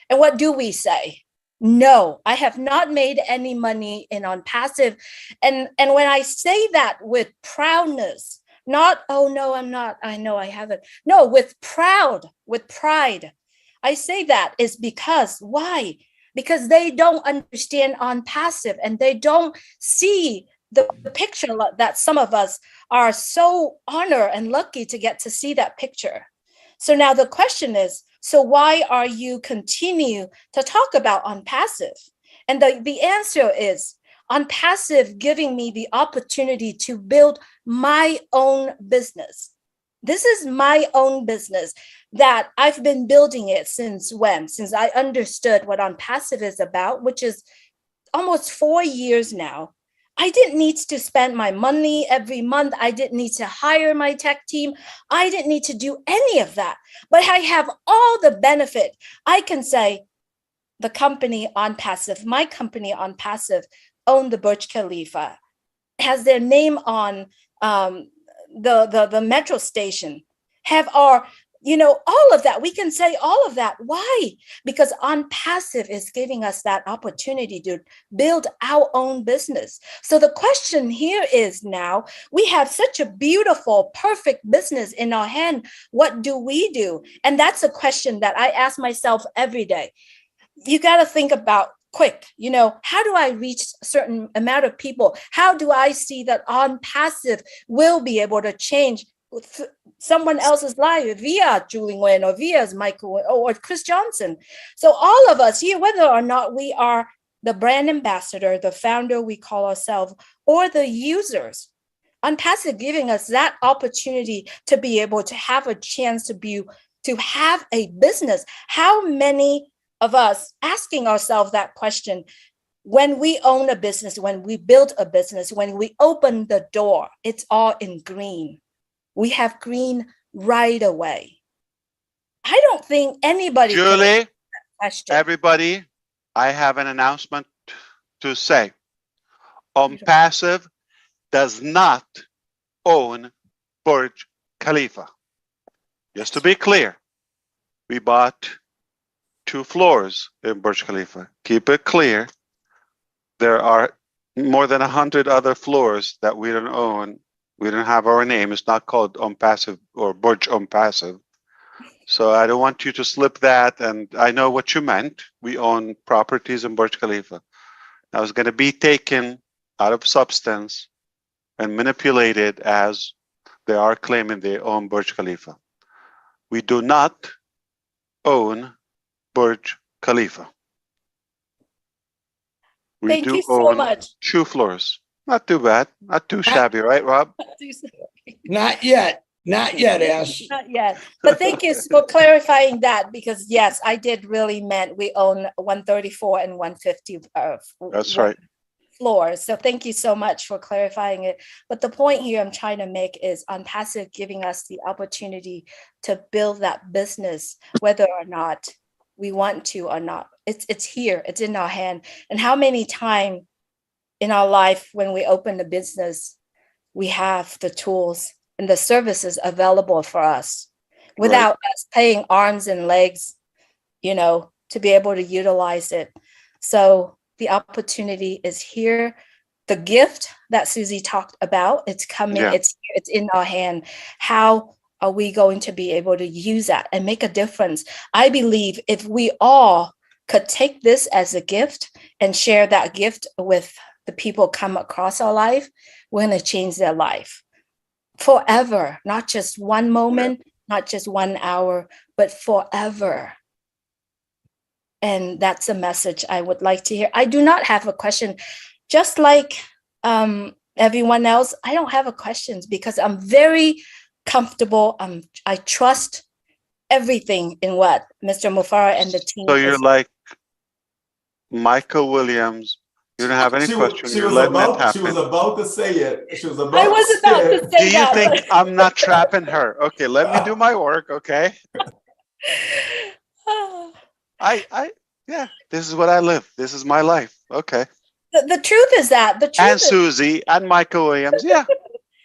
And what do we say? No, I have not made any money in unpassive. And when I say that with proudness, not, oh no, I'm not, I know I haven't. No, with pride. I say that is because, why? Because they don't understand unpassive and they don't see the picture that some of us are so honored and lucky to get to see that picture. So now the question is, so why are you continue to talk about unpassive? And the answer is, OnPassive giving me the opportunity to build my own business. This is my own business that I've been building it since when? Since I understood what OnPassive is about, which is almost 4 years now. I didn't need to spend my money every month. I didn't need to hire my tech team. I didn't need to do any of that. But I have all the benefit. I can say the company OnPassive, my company OnPassive, own the Burj Khalifa, has their name on the metro station, have our, all of that. We can say all of that. Why? Because OnPassive is giving us that opportunity to build our own business. So the question here is, now we have such a beautiful, perfect business in our hand. What do we do? And that's a question that I ask myself every day. You got to think about quick, how do I reach a certain amount of people? How do I see that OnPassive will be able to change someone else's life via Julie Nguyen or via Michael or Chris Johnson? So all of us here, whether or not we are the brand ambassador, the founder we call ourselves, or the users, OnPassive giving us that opportunity to be able to have a chance to have a business. How many of us asking ourselves that question when we own a business, when we build a business, when we open the door, it's all in green. We have green right away. I don't think anybody. Julie, everybody, I have an announcement to say. OnPassive does not own Burj Khalifa. Just to be clear, we bought 2 floors in Burj Khalifa. Keep it clear. There are more than 100 other floors that we don't own. We don't have our name. It's not called OnPassive or Burj OnPassive. So I don't want you to slip that. And I know what you meant. We own properties in Burj Khalifa. Now it's going to be taken out of substance and manipulated as they are claiming they own Burj Khalifa. We do not own Burj Khalifa. Thank you so much. 2 floors. Not too bad. Not too shabby, right, Rob? Not yet. Not yet, Ash. Not yet. But thank you for clarifying that, because yes, I did really meant we own 134 and 150. That's right. Floors. So thank you so much for clarifying it. But the point here I'm trying to make is OnPassive giving us the opportunity to build that business, whether or not we want to or not. It's here. It's in our hand. And how many times in our life when we open the business, we have the tools and the services available for us without us paying arms and legs, to be able to utilize it. So the opportunity is here. The gift that Susie talked about, it's coming, it's in our hand. How are we going to be able to use that and make a difference? I believe if we all could take this as a gift and share that gift with the people come across our life, we're going to change their life forever, not just one moment, not just 1 hour, but forever. And that's a message I would like to hear. I do not have a question. Just like everyone else, I don't have a questions because I'm very comfortable. I trust everything in what Mr. Mufareh and the team. So you're like Michael Williams. You don't have any questions. She was about to say it. I was about to say Do you think I'm not trapping her? Okay, let me do my work. Okay. Yeah, this is what I live. This is my life. Okay. The truth is that and Susie and Michael Williams. Yeah.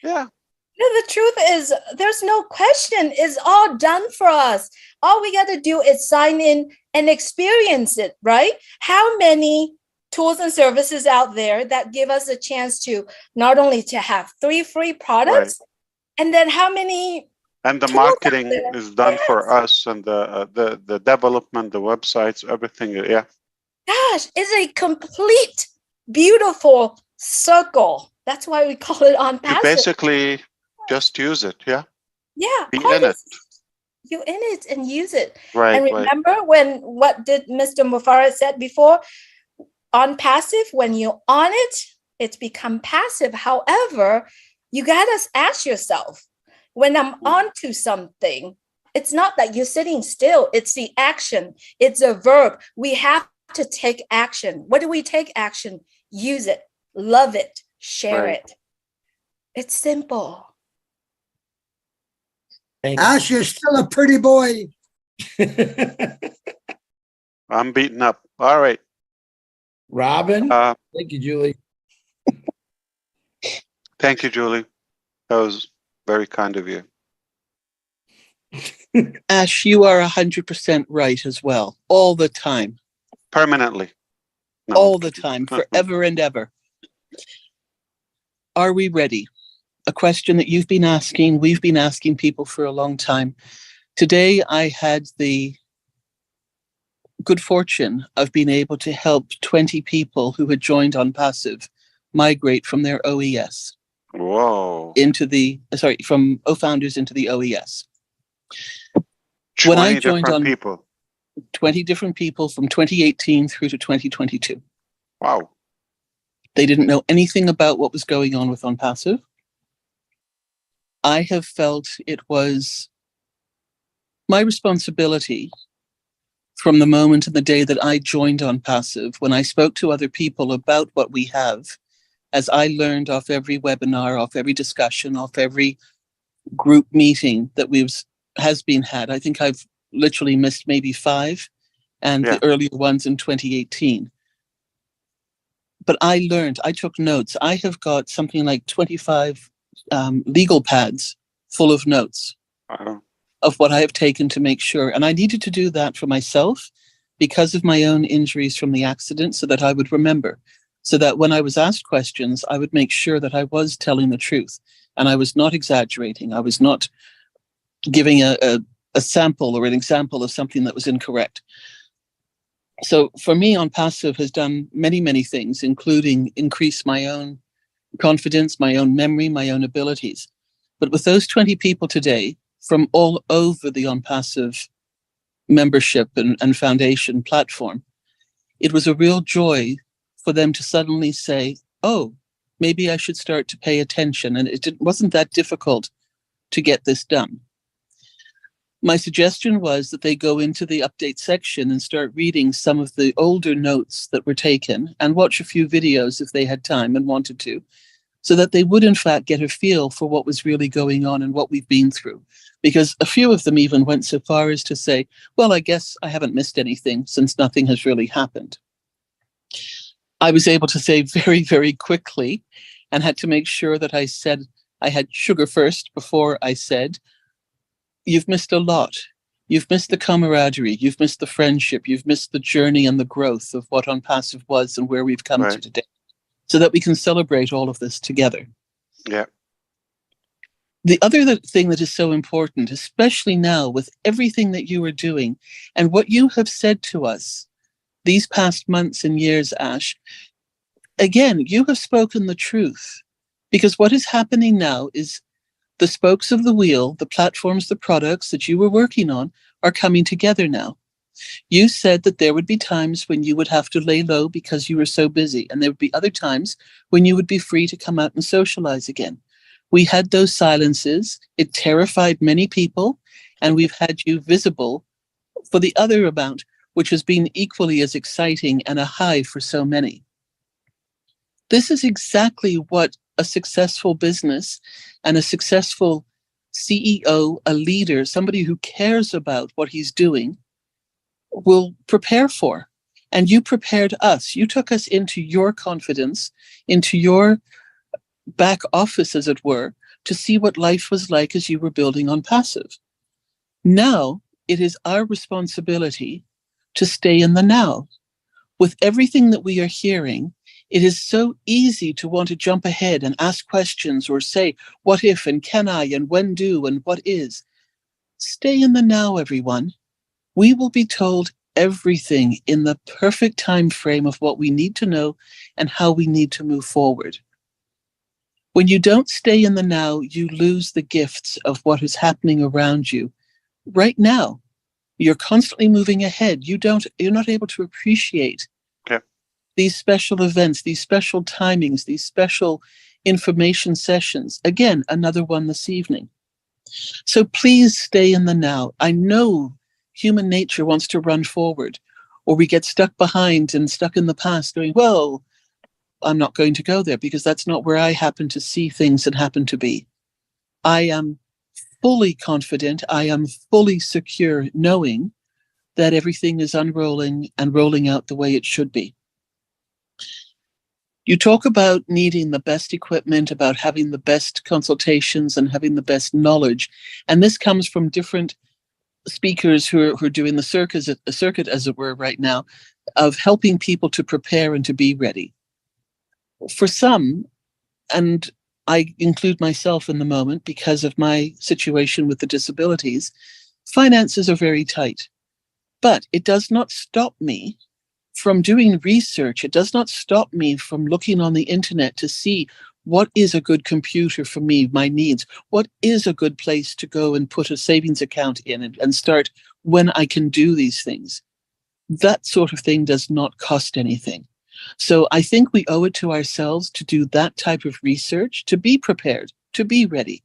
No, the truth is there's no question. It's all done for us. All we got to do is sign in and experience it, right? How many tools and services out there that give us a chance to not only to have 3 free products, and then how many. And the marketing is done for us, and the development, the websites, everything. Yeah. Gosh, it's a complete, beautiful circle. That's why we call it OnPassive. You basically just use it. Yeah. Yeah. Be in it. You in it and use it. Right. And remember what did Mr. Mufareh said before? OnPassive, when you're on it, it's become passive. However, you gotta ask yourself, when I'm onto something, it's not that you're sitting still, it's the action, it's a verb. We have to take action. What do we take action? Use it, love it, share it. It's simple. Thanks. You're still a pretty boy. I'm beaten up. All right. Robin, thank you, Julie. Thank you, Julie. That was very kind of you. Ash, you are 100% right as well, all the time. Permanently. No. All the time, forever and ever. Are we ready? A question that you've been asking, we've been asking people for a long time. Today, I had the good fortune of being able to help 20 people who had joined onpassive migrate from their OES. Whoa. Into the, from OFounders into the OES. 20 when I joined different on people. 20 different people from 2018 through to 2022. Wow. They didn't know anything about what was going on with onpassive. I have felt it was my responsibility from the moment and the day that I joined onpassive, when I spoke to other people about what we have, as I learned off every webinar, off every discussion, off every group meeting that has been had. I think I've literally missed maybe 5, and the earlier ones in 2018. But I learned, I took notes. I have got something like 25 legal pads full of notes of what I have taken to make sure. And I needed to do that for myself because of my own injuries from the accident, so that I would remember, so that when I was asked questions, I would make sure that I was telling the truth and I was not exaggerating. I was not giving a sample or an example of something that was incorrect. So for me, onpassive has done many, many things, including increase my own confidence, my own memory, my own abilities. But with those 20 people today from all over the onpassive membership and foundation platform, it was a real joy for them to suddenly say, oh, maybe I should start to pay attention. And it wasn't that difficult to get this done. My suggestion was that they go into the update section and start reading some of the older notes that were taken and watch a few videos if they had time and wanted to, so that they would in fact get a feel for what was really going on and what we've been through. Because a few of them even went so far as to say, well, I guess I haven't missed anything since nothing has really happened. I was able to say very, very quickly, and had to make sure that I said I had sugar first before I said, you've missed a lot. You've missed the camaraderie. You've missed the friendship. You've missed the journey and the growth of what onpassive was and where we've come to today, so that we can celebrate all of this together. Yeah. The other thing that is so important, especially now with everything that you are doing and what you have said to us these past months and years, Ash, again, you have spoken the truth, because what is happening now is the spokes of the wheel, the platforms, the products that you were working on are coming together now. You said that there would be times when you would have to lay low because you were so busy, and there would be other times when you would be free to come out and socialize again. We had those silences. It terrified many people, and we've had you visible for the other amount, which has been equally as exciting and a high for so many. This is exactly what a successful business and a successful CEO, a leader, somebody who cares about what he's doing, will prepare for. And you prepared us. You took us into your confidence, into your back office, as it were, to see what life was like as you were building onpassive. Now, it is our responsibility to stay in the now. With everything that we are hearing, it is so easy to want to jump ahead and ask questions or say, what if and can I and when do and what is. Stay in the now, everyone. We will be told everything in the perfect time frame of what we need to know and how we need to move forward. When you don't stay in the now, you lose the gifts of what is happening around you right now. You're constantly moving ahead. You're not able to appreciate these special events, these special timings, these special information sessions. Again, another one this evening. So please stay in the now. I know human nature wants to run forward, or we get stuck behind and stuck in the past going, well, I'm not going to go there because that's not where I happen to see things and happen to be. I am fully confident. I am fully secure knowing that everything is unrolling and rolling out the way it should be. You talk about needing the best equipment, about having the best consultations and having the best knowledge. And this comes from different speakers who are doing the circuit, as it were, right now, of helping people to prepare and to be ready. For some, and I include myself in the moment because of my situation with the disabilities, finances are very tight. But it does not stop me from doing research. It does not stop me from looking on the internet to see what is a good computer for me, my needs, what is a good place to go and put a savings account in and start when I can do these things. That sort of thing does not cost anything. So I think we owe it to ourselves to do that type of research, to be prepared, to be ready.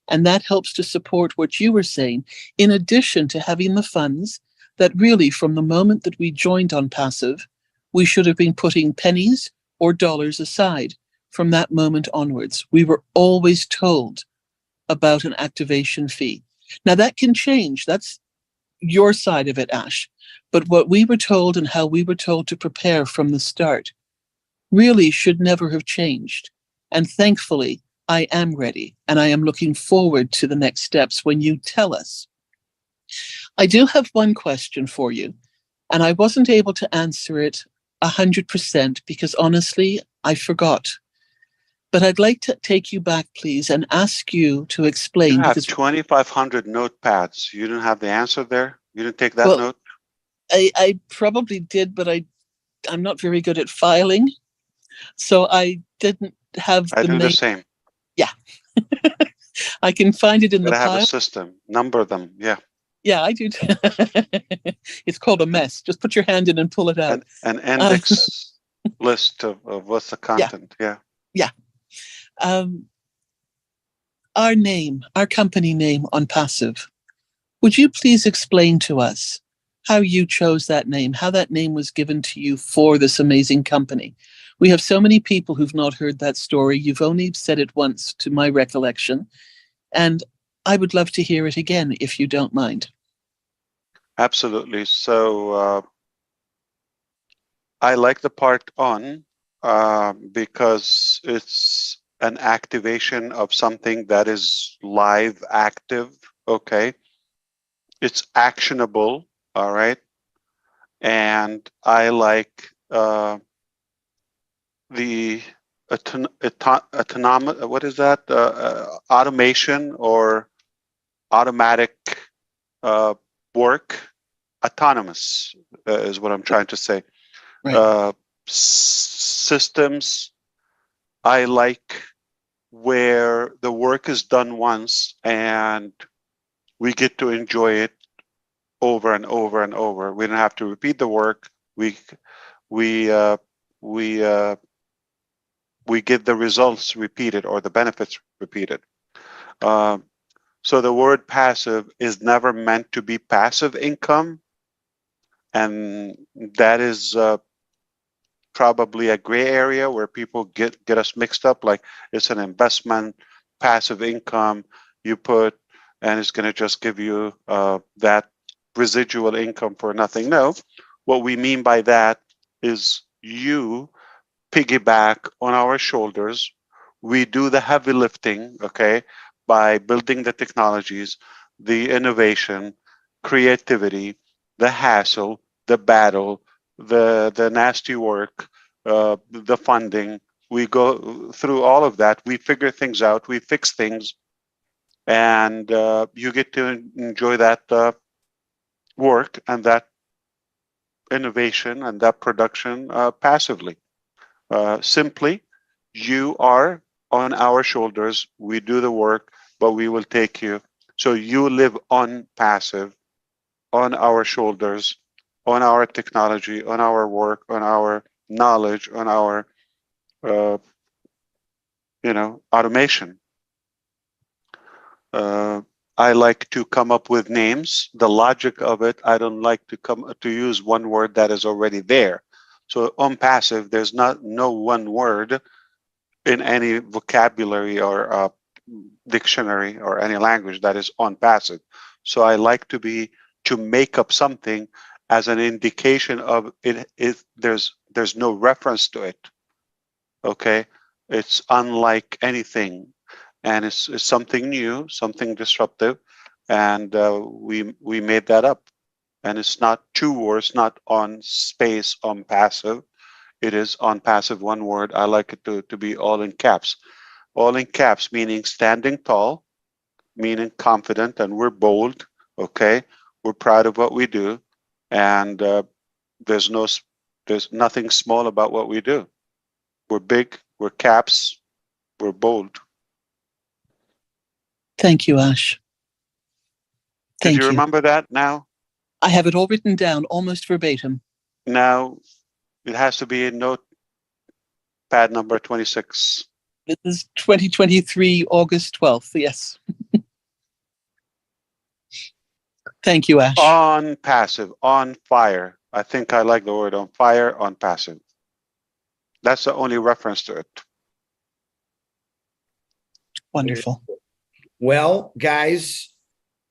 And that helps to support what you were saying, in addition to having the funds that really from the moment that we joined OnPassive, we should have been putting pennies or dollars aside from that moment onwards. We were always told about an activation fee. Now that can change. That's your side of it, Ash. But what we were told and how we were told to prepare from the start really should never have changed. And thankfully, I am ready and I am looking forward to the next steps when you tell us. I do have one question for you, and I wasn't able to answer it 100% because honestly, I forgot. But I'd like to take you back, please, and ask you to explain. You have 2,500 notepads. You didn't have the answer there? You didn't take that Well, note? I probably did, but I'm not very good at filing. So I didn't have I the do name. the same. Yeah. I can find it in the But I have pile. a system. Number them. Yeah. Yeah, I do. It's called a mess. Just put your hand in and pull it out. An index list of what's the content. Yeah. Yeah. Our name, our company name OnPassive. Would you please explain to us how you chose that name, how that name was given to you for this amazing company? We have so many people who've not heard that story. You've only said it once to my recollection. And I would love to hear it again, if you don't mind. Absolutely. So I like the part on because it's an activation of something that is live, active. Okay. It's actionable. All right. And I like the autonomous, what is that? Automation or automatic work. Autonomous is what I'm trying to say. Right. Systems, I like where the work is done once and we get to enjoy it over and over and over. We don't have to repeat the work. We get the results repeated or the benefits repeated. So the word passive is never meant to be passive income. And that is probably a gray area where people get us mixed up, like it's an investment, passive income you put, and it's going to just give you that residual income for nothing. No, what we mean by that is you piggyback on our shoulders. We do the heavy lifting, okay, by building the technologies, the innovation, creativity, the hassle, the battle, the nasty work, the funding. We go through all of that. We figure things out. We fix things, and you get to enjoy that work and that innovation and that production passively. Simply, you are on our shoulders. We do the work, but we will take you. So you live on passive, on our shoulders, on our technology, on our work, on our knowledge on our, automation. I like to come up with names. The logic of it, I don't like to use one word that is already there. So unpassive, there's no one word in any vocabulary or dictionary or any language that is unpassive. So I like to make up something as an indication of it. There's no reference to it. Okay, it's unlike anything, and it's something new, something disruptive, and we made that up. And it's not two words, not on space on passive. It is on passive, one word. I like it to be all in caps. All in caps, meaning standing tall, meaning confident, and we're bold. Okay, we're proud of what we do, and there's nothing small about what we do. We're big, we're caps, we're bold. Thank you, Ash. Did you remember that now? I have it all written down, almost verbatim. Now, it has to be in notepad number 26. This is 2023, August 12th, yes. Thank you, Ash. On passive, on fire. I think I like the word on fire, on passive. That's the only reference to it. Wonderful. Well, guys,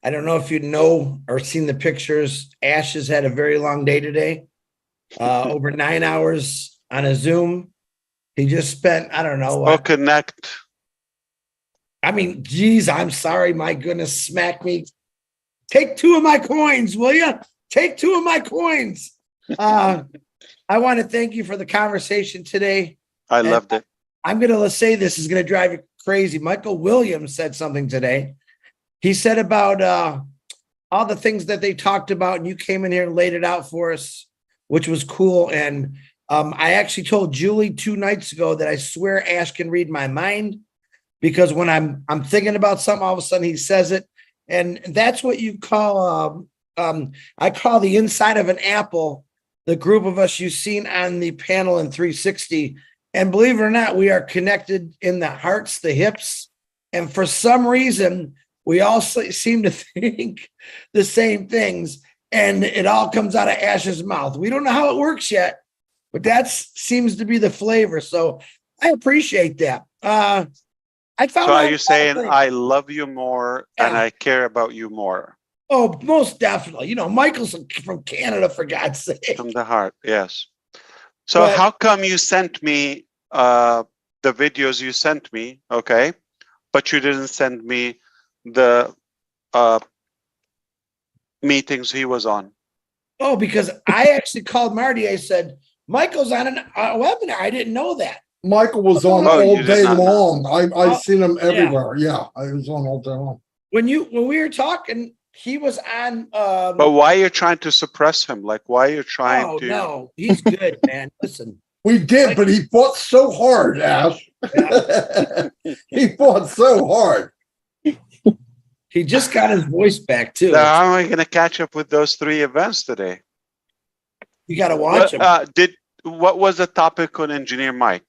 I don't know if you know or seen the pictures. Ash has had a very long day today. Over 9 hours on a Zoom. He just spent, I don't know. Connect. I mean, geez, I'm sorry. My goodness, smack me. Take 2 of my coins, will you? Take 2 of my coins. I want to thank you for the conversation today. I loved it. I'm going to say this is going to drive you crazy. Michael Williams said something today. He said about all the things that they talked about, and you came in here and laid it out for us, which was cool. And I actually told Julie 2 nights ago that I swear Ash can read my mind, because when I'm thinking about something, all of a sudden he says it. And that's what you call, I call the inside of an apple, the group of us you've seen on the panel in 360. And believe it or not, we are connected in the hearts, the hips. And for some reason, we all seem to think the same things. And it all comes out of Ash's mouth. We don't know how it works yet, but that seems to be the flavor. So I appreciate that. So are you saying I love you more and I care about you more? Oh, most definitely. You know, Michael's from Canada, for God's sake. From the heart, yes. So how come you sent me the videos you sent me, okay, but you didn't send me the meetings he was on? Oh, because I actually called Marty. I said, Michael's on a webinar. I didn't know that. Michael was on all day long. I've seen him everywhere. Yeah, I was on all day long. When we were talking, he was on. But why are you trying to suppress him? Like, why are you trying to? No, he's good, man. Listen. We did, but he fought so hard, Ash. Yeah. He fought so hard. He just got his voice back, too. So how am I going to catch up with those 3 events today? You got to watch them. What was the topic on Engineer Mike?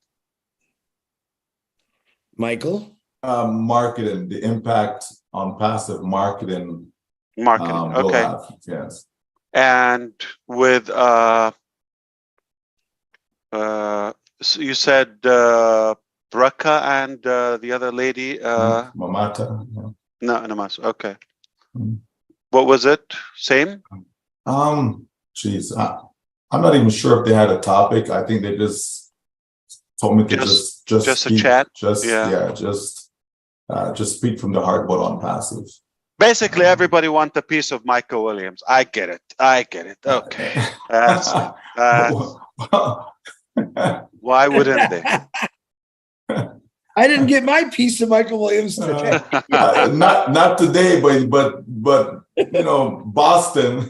Michael? Marketing, the impact on passive marketing. Marketing, okay. Yes. And with so you said Braka and the other lady, Mamata. Yeah. No, Namas. Okay. What was it? Same? Geez, I'm not even sure if they had a topic. I think they just told me to just speak, a chat. Just speak from the heart about on passive. Basically, everybody wants a piece of Michael Williams. I get it. Okay. Why wouldn't they? I didn't get my piece of Michael Williams today. Not today, but you know, Boston.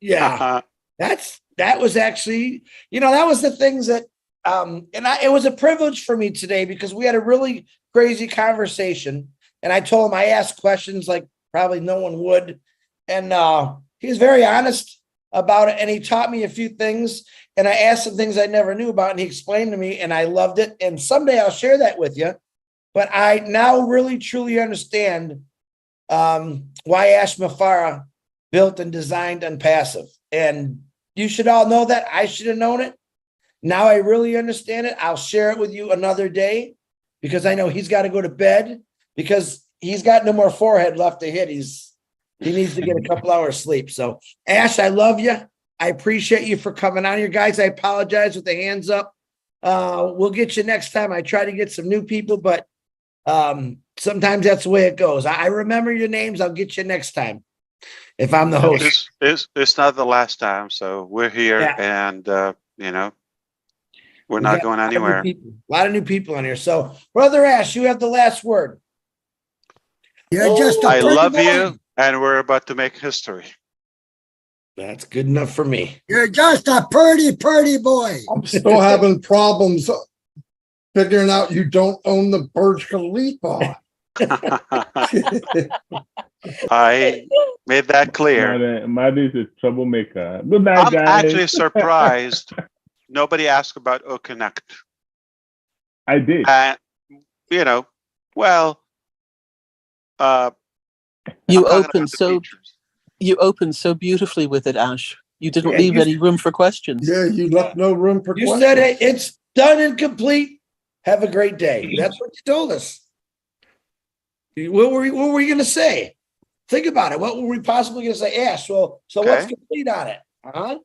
Yeah, that was actually, you know, that was the things that it was a privilege for me today, because we had a really crazy conversation, and I told him I asked questions like probably no one would, and he was very honest. about it, and he taught me a few things, and I asked some things I never knew about, and he explained to me, and I loved it. And someday I'll share that with you. But I now really truly understand why Ash Mufareh built and designed Unpassive. And you should all know that. I should have known it. Now I really understand it. I'll share it with you another day because I know he's got to go to bed because he's got no more forehead left to hit. He needs to get a couple hours sleep. So Ash, I love you. I appreciate you for coming on here, guys. I apologize with the hands up. We'll get you next time. I try to get some new people, but sometimes that's the way it goes. I remember your names. I'll get you next time if I'm the host. It's not the last time, so we're here, and you know, we're not going anywhere. A lot of new people on here. So, Brother Ash, you have the last word. You're just a I love pretty boy. you, and we're about to make history. That's good enough for me. You're just a pretty boy. I'm still having problems figuring out you don't own the Burj Khalifa. I made that clear. Marty's a troublemaker. Good night, I'm guys. actually surprised nobody asked about OConnect. I did. You know, well, you opened so beautifully with it, Ash. You didn't leave any room for questions. Yeah, you left no room for questions. You said it's done and complete. Have a great day. That's what you told us. What were we going to say? Think about it. What were we possibly going to say? Ash, so what's complete on it? Huh?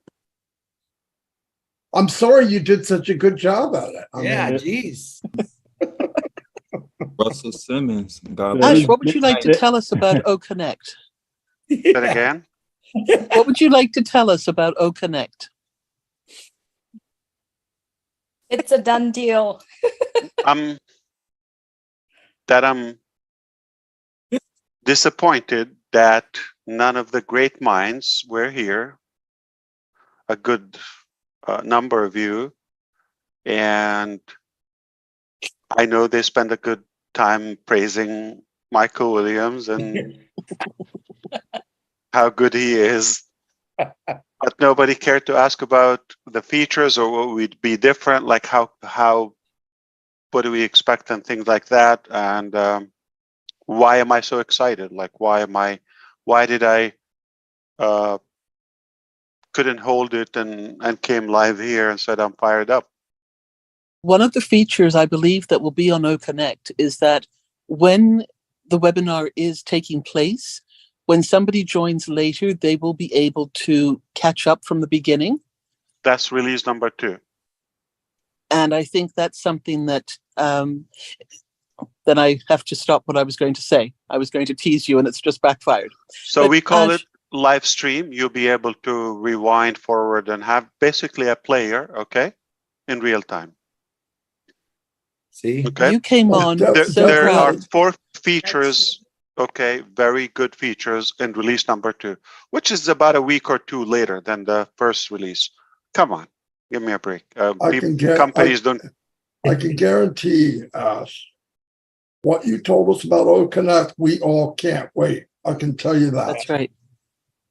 I'm sorry you did such a good job at it. Geez. Russell Simmons. Ash, what would you like to tell us about OConnect? Say that again? What would you like to tell us about OConnect? It's a done deal. I'm disappointed that none of the great minds were here. A good number of you, and I know they spend a good time praising Michael Williams and how good he is, but nobody cared to ask about the features or what would be different, like how what do we expect and things like that. And why am I so excited? Like, why did I couldn't hold it and came live here and said I'm fired up? One of the features I believe that will be on OConnect is that when the webinar is taking place, when somebody joins later, they will be able to catch up from the beginning. That's release number 2. And I think that's something that then I have to stop what I was going to say. I was going to tease you and it's just backfired. So we call it live stream. You'll be able to rewind forward and have basically a player, okay, in real time. See, okay. You came on. There are 4 features, okay, very good features in release number 2, which is about a week or 2 later than the first release. Come on, give me a break. Companies don't. I can guarantee what you told us about OConnect, we all can't wait. I can tell you that. That's right.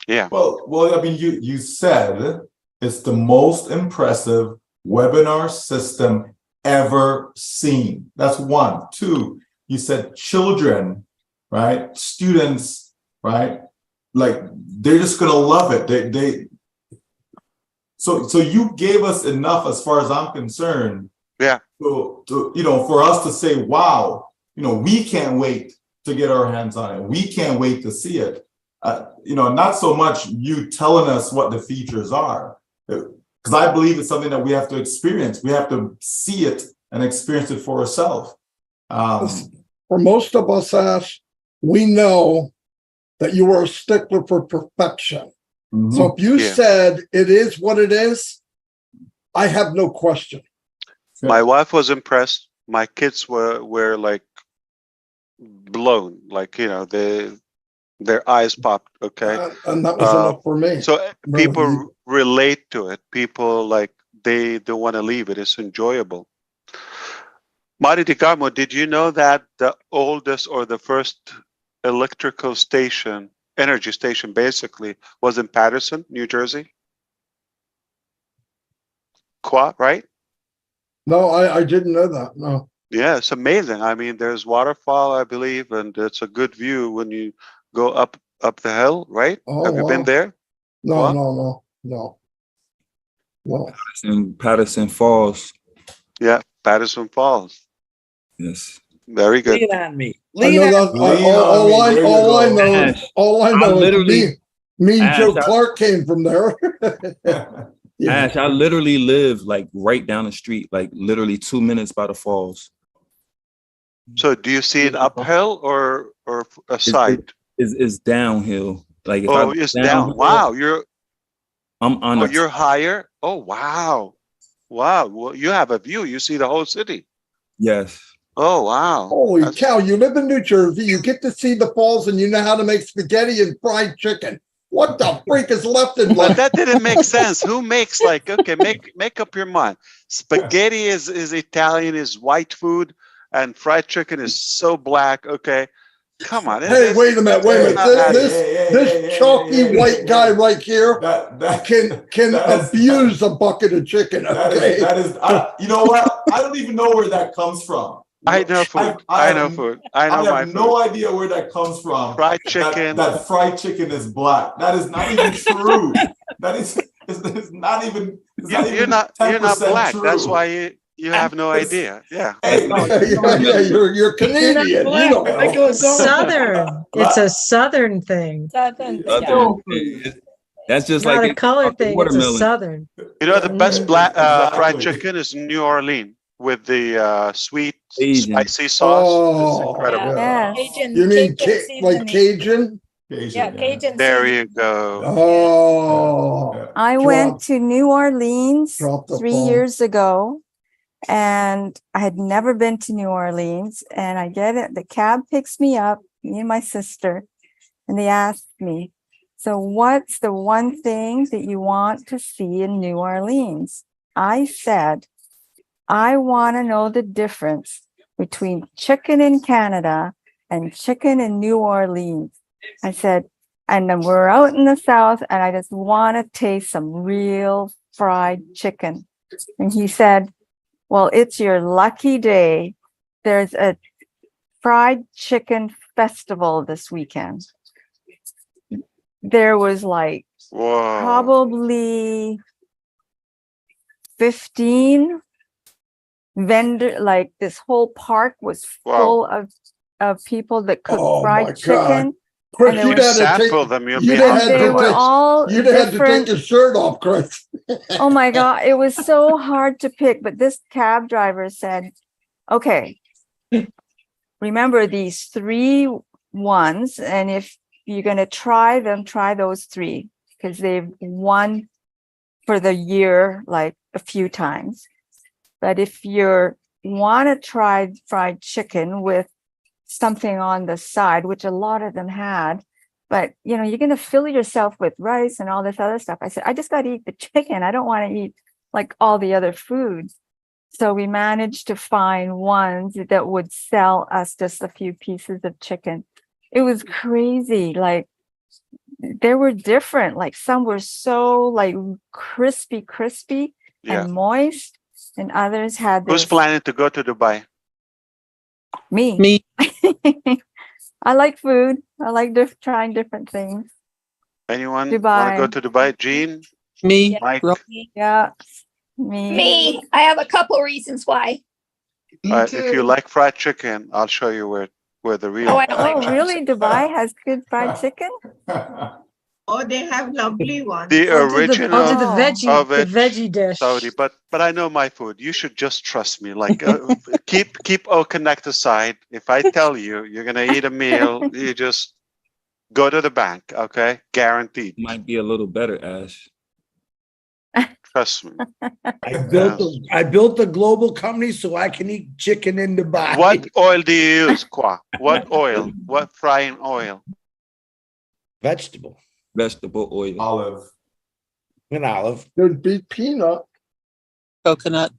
Yeah. Well, I mean, you said it's the most impressive webinar system ever seen. That's 1. 2, you said children, right? Students, right? Like they're just gonna love it. So you gave us enough, as far as I'm concerned. Yeah. To for us to say, wow, we can't wait to get our hands on it. We can't wait to see it. Not so much you telling us what the features are, because I believe it's something that we have to experience. We have to see it and experience it for ourselves. For most of us, Ash, we know that you are a stickler for perfection. Mm-hmm. So if you said it is what it is, I have no question. My wife was impressed. My kids were like blown, like their eyes popped. Okay, and that was enough for me. So people relate to it. People like they don't want to leave it. It's enjoyable. Marty DeGarmo, did you know that the oldest or the first electrical station, energy station, basically was in Patterson, New Jersey? Kwa, right? No, I didn't know that. No. Yeah, it's amazing. I mean, there's waterfall, I believe, and it's a good view when you go up the hill, right? Oh, Have you been wow. there? No, Kwa? no. Well, Patterson Falls. Yeah, Patterson Falls. Yes. Very good. Lean on me. I know that all I know is me and Joe Clark came from there. Yeah. Ash, I literally live like right down the street, like literally 2 minutes by the falls. So do you see it uphill or a side? It's downhill. Like if it's down. Wow, I'm on you're higher. Oh wow. Wow. Well, you have a view. You see the whole city. Yes. Oh wow. Holy cow, you live in New Jersey, you get to see the falls and you know how to make spaghetti and fried chicken. What the freak is left in But life? that didn't make sense. Who makes okay, make up your mind. Spaghetti is Italian, is white food, and fried chicken is so black. Okay. Come on. Hey, wait a minute. This chalky white guy right here can abuse a bucket of chicken. Okay? That is you know what? I don't even know where that comes from. I know food. I know food. I know my food. I have no idea where that comes from. Fried chicken. That fried chicken is black. That is not even true. That is it's not even. You're not black. True. That's why you have no idea. Yeah. You're Canadian. You don't know. Southern. It's a Southern thing. That's just Not like a color thing. It's a Southern. You know, the best black fried chicken is New Orleans with the sweet, spicy sauce. It's incredible. Yeah. You mean like Cajun? Yeah, Cajun. There you go. Oh. I went to New Orleans 3 years ago, and I had never been to New Orleans. And I get it. The cab picks me up, me and my sister, and they asked me, "So what's the one thing that you want to see in New Orleans?" I said, "I want to know the difference between chicken in Canada and chicken in New Orleans." I said, and then we're out in the South, and I just want to taste some real fried chicken. And he said, "Well, it's your lucky day. There's a fried chicken festival this weekend." There was like probably 15 vendor, like this whole park was full of people that cooked fried chicken. Chris, And you'd have to take your shirt off, Chris. Oh my God, it was so hard to pick. But this cab driver said, "Okay, remember these 3 ones, and if you're going to try them, try those 3, because they've won for the year like a few times. But if you want to try fried chicken with something on the side," which a lot of them had, "but you're going to fill yourself with rice and all this other stuff." I said, "I just got to eat the chicken. I don't want to eat like all the other foods." So we managed to find ones that would sell us just a few pieces of chicken. It was crazy. Like they were different. Like some were so like crispy and moist, and others had this. Who's planning to go to Dubai? Me. I like food. I like trying different things. Anyone Dubai. want to go to Dubai? Jean? Me. Mike? Yeah. Me. I have a couple reasons why. If you like fried chicken, I'll show you where the real. Really? Dubai has good fried chicken? Oh, they have lovely ones. The original the veggie dish. Saudi, but I know my food. You should just trust me. Like keep Connect aside. If I tell you you're gonna eat a meal, you just go to the bank. Okay, guaranteed. Might be a little better, Ash. Trust me. I built a global company so I can eat chicken in Dubai. What oil do you use, Kwa? What oil? What frying oil? Vegetable oil. Olive. An olive. There'd be peanut. Coconut.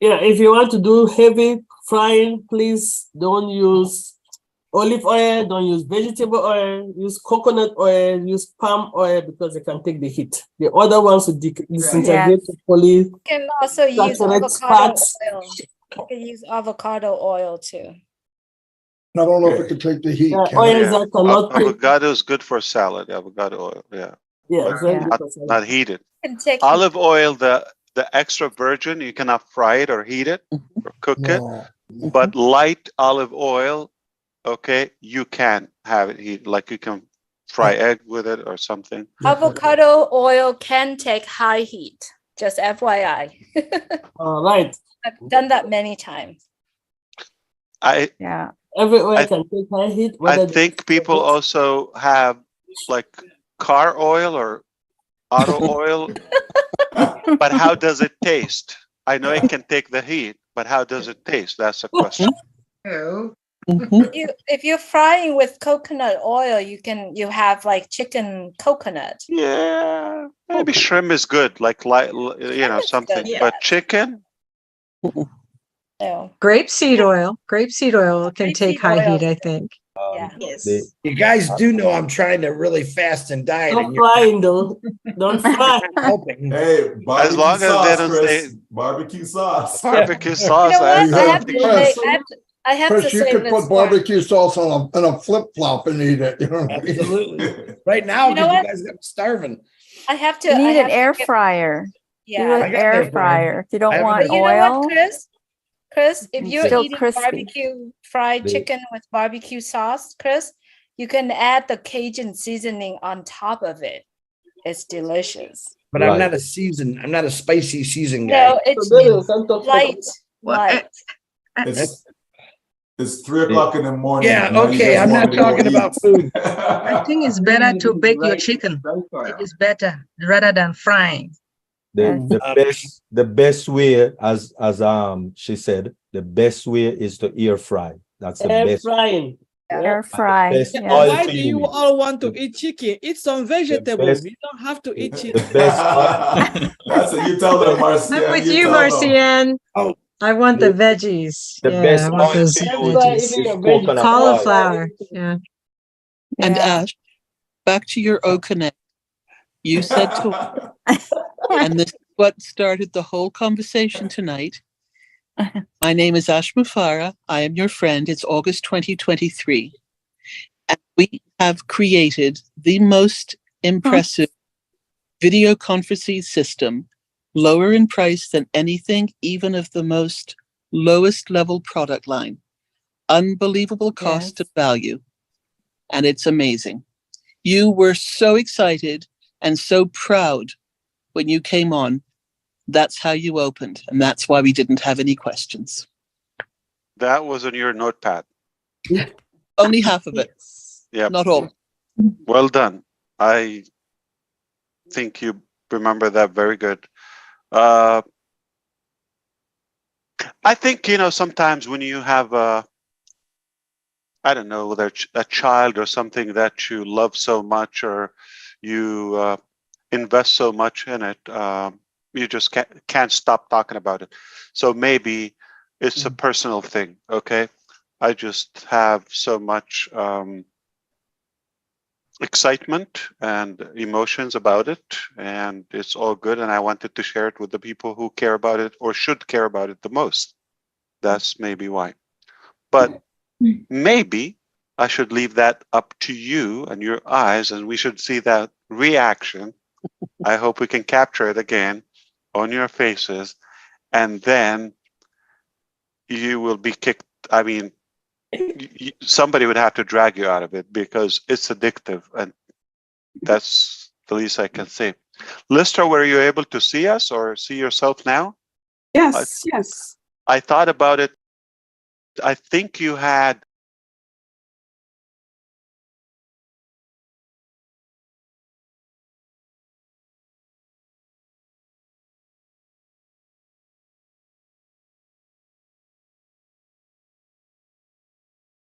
Yeah, if you want to do heavy frying, please don't use olive oil, don't use vegetable oil, use coconut oil, use palm oil because they can take the heat. The other ones will disintegrate the You can also use saturated avocado fats. oil. You can use avocado oil too. I don't know if it could take the heat. Can oils it? that cannot take. Avocado is good for salad. Avocado oil, yeah. Yeah, But very good not, for salad. not heated. Can take Olive oil, the extra virgin, you cannot fry it or heat it or cook it. But light olive oil, okay, you can have it heat. Like you can fry egg with it or something. avocado oil can take high heat. Just FYI. All right. I've done that many times. Yeah. Every oil can take high heat. I think people also have like car oil or auto oil. But how does it taste? I know it can take the heat, but how does it taste? That's a question. If you're frying with coconut oil, you have like chicken coconut. Yeah, maybe shrimp is good, like something. good, But chicken, No. Grapeseed oil. Grapeseed oil can take high heat, I think. Yeah. Yes. You guys do know I'm trying to really fast and diet. Don't frying though. Don't fry. Helping. Hey, barbecue as long as sauce, they don't Chris. say Barbecue sauce. barbecue You sauce. know what? I have to Chris, say, I have to Chris, you say could this put one. barbecue sauce on a flip flop and eat it. You know what I mean? Absolutely. Right now, You know because you what? guys got me starving. I have to. You I need have an to air give- fryer. Do Yeah. an I got air air fryer. fryer. If you I don't have an want But you know oil, what, Chris, if it's you're still eating crispy. barbecue fried chicken with barbecue sauce, Chris, you can add the Cajun seasoning on top of it. It's delicious. But I'm not a seasoned, I'm not a spicy seasoned guy. No, it's light, light. It's 3 o'clock in the morning. Yeah, and now you okay, guys I'm want not me to go talking about eat. food. I think it's better to bake your chicken. It is better rather than frying. The best way, as she said, the best way is to air fry. That's the Air best. frying. Air fry. best Yeah. oil Why to do you use. all want to eat chicken? Eat some vegetables. best- You don't have to eat chicken. The best That's what you tell them, Marcian. I'm with you, tell them. Marcian. Oh, I want the veggies. the Yeah, best I want oil those to use veggies. is coconut oil. Cauliflower. Yeah. And Yeah. Ash, back to your O Connect. You said to, and this is what started the whole conversation tonight. My name is Ash Mufareh. I am your friend. It's August 2023. And we have created the most impressive video conferencing system, lower in price than anything, even of the most lowest level product line. Unbelievable cost and value. And it's amazing. You were so excited and so proud when you came on. That's how you opened. And that's why we didn't have any questions. That was on your notepad. Only half of it. Yeah. Not all. Well done. I think you remember that very good. I think, sometimes when you have I don't know, whether it's a child or something that you love so much or you invest so much in it, you just can't stop talking about it. So maybe it's a personal thing, okay? I just have so much excitement and emotions about it, and it's all good, and I wanted to share it with the people who care about it or should care about it the most. That's maybe why. But maybe I should leave that up to you and your eyes, and we should see that reaction. I hope we can capture it again on your faces, and then you will be kicked. I mean, somebody would have to drag you out of it because it's addictive, and that's the least I can say. Lister, were you able to see us or see yourself now? Yes, yes. I thought about it. I think you had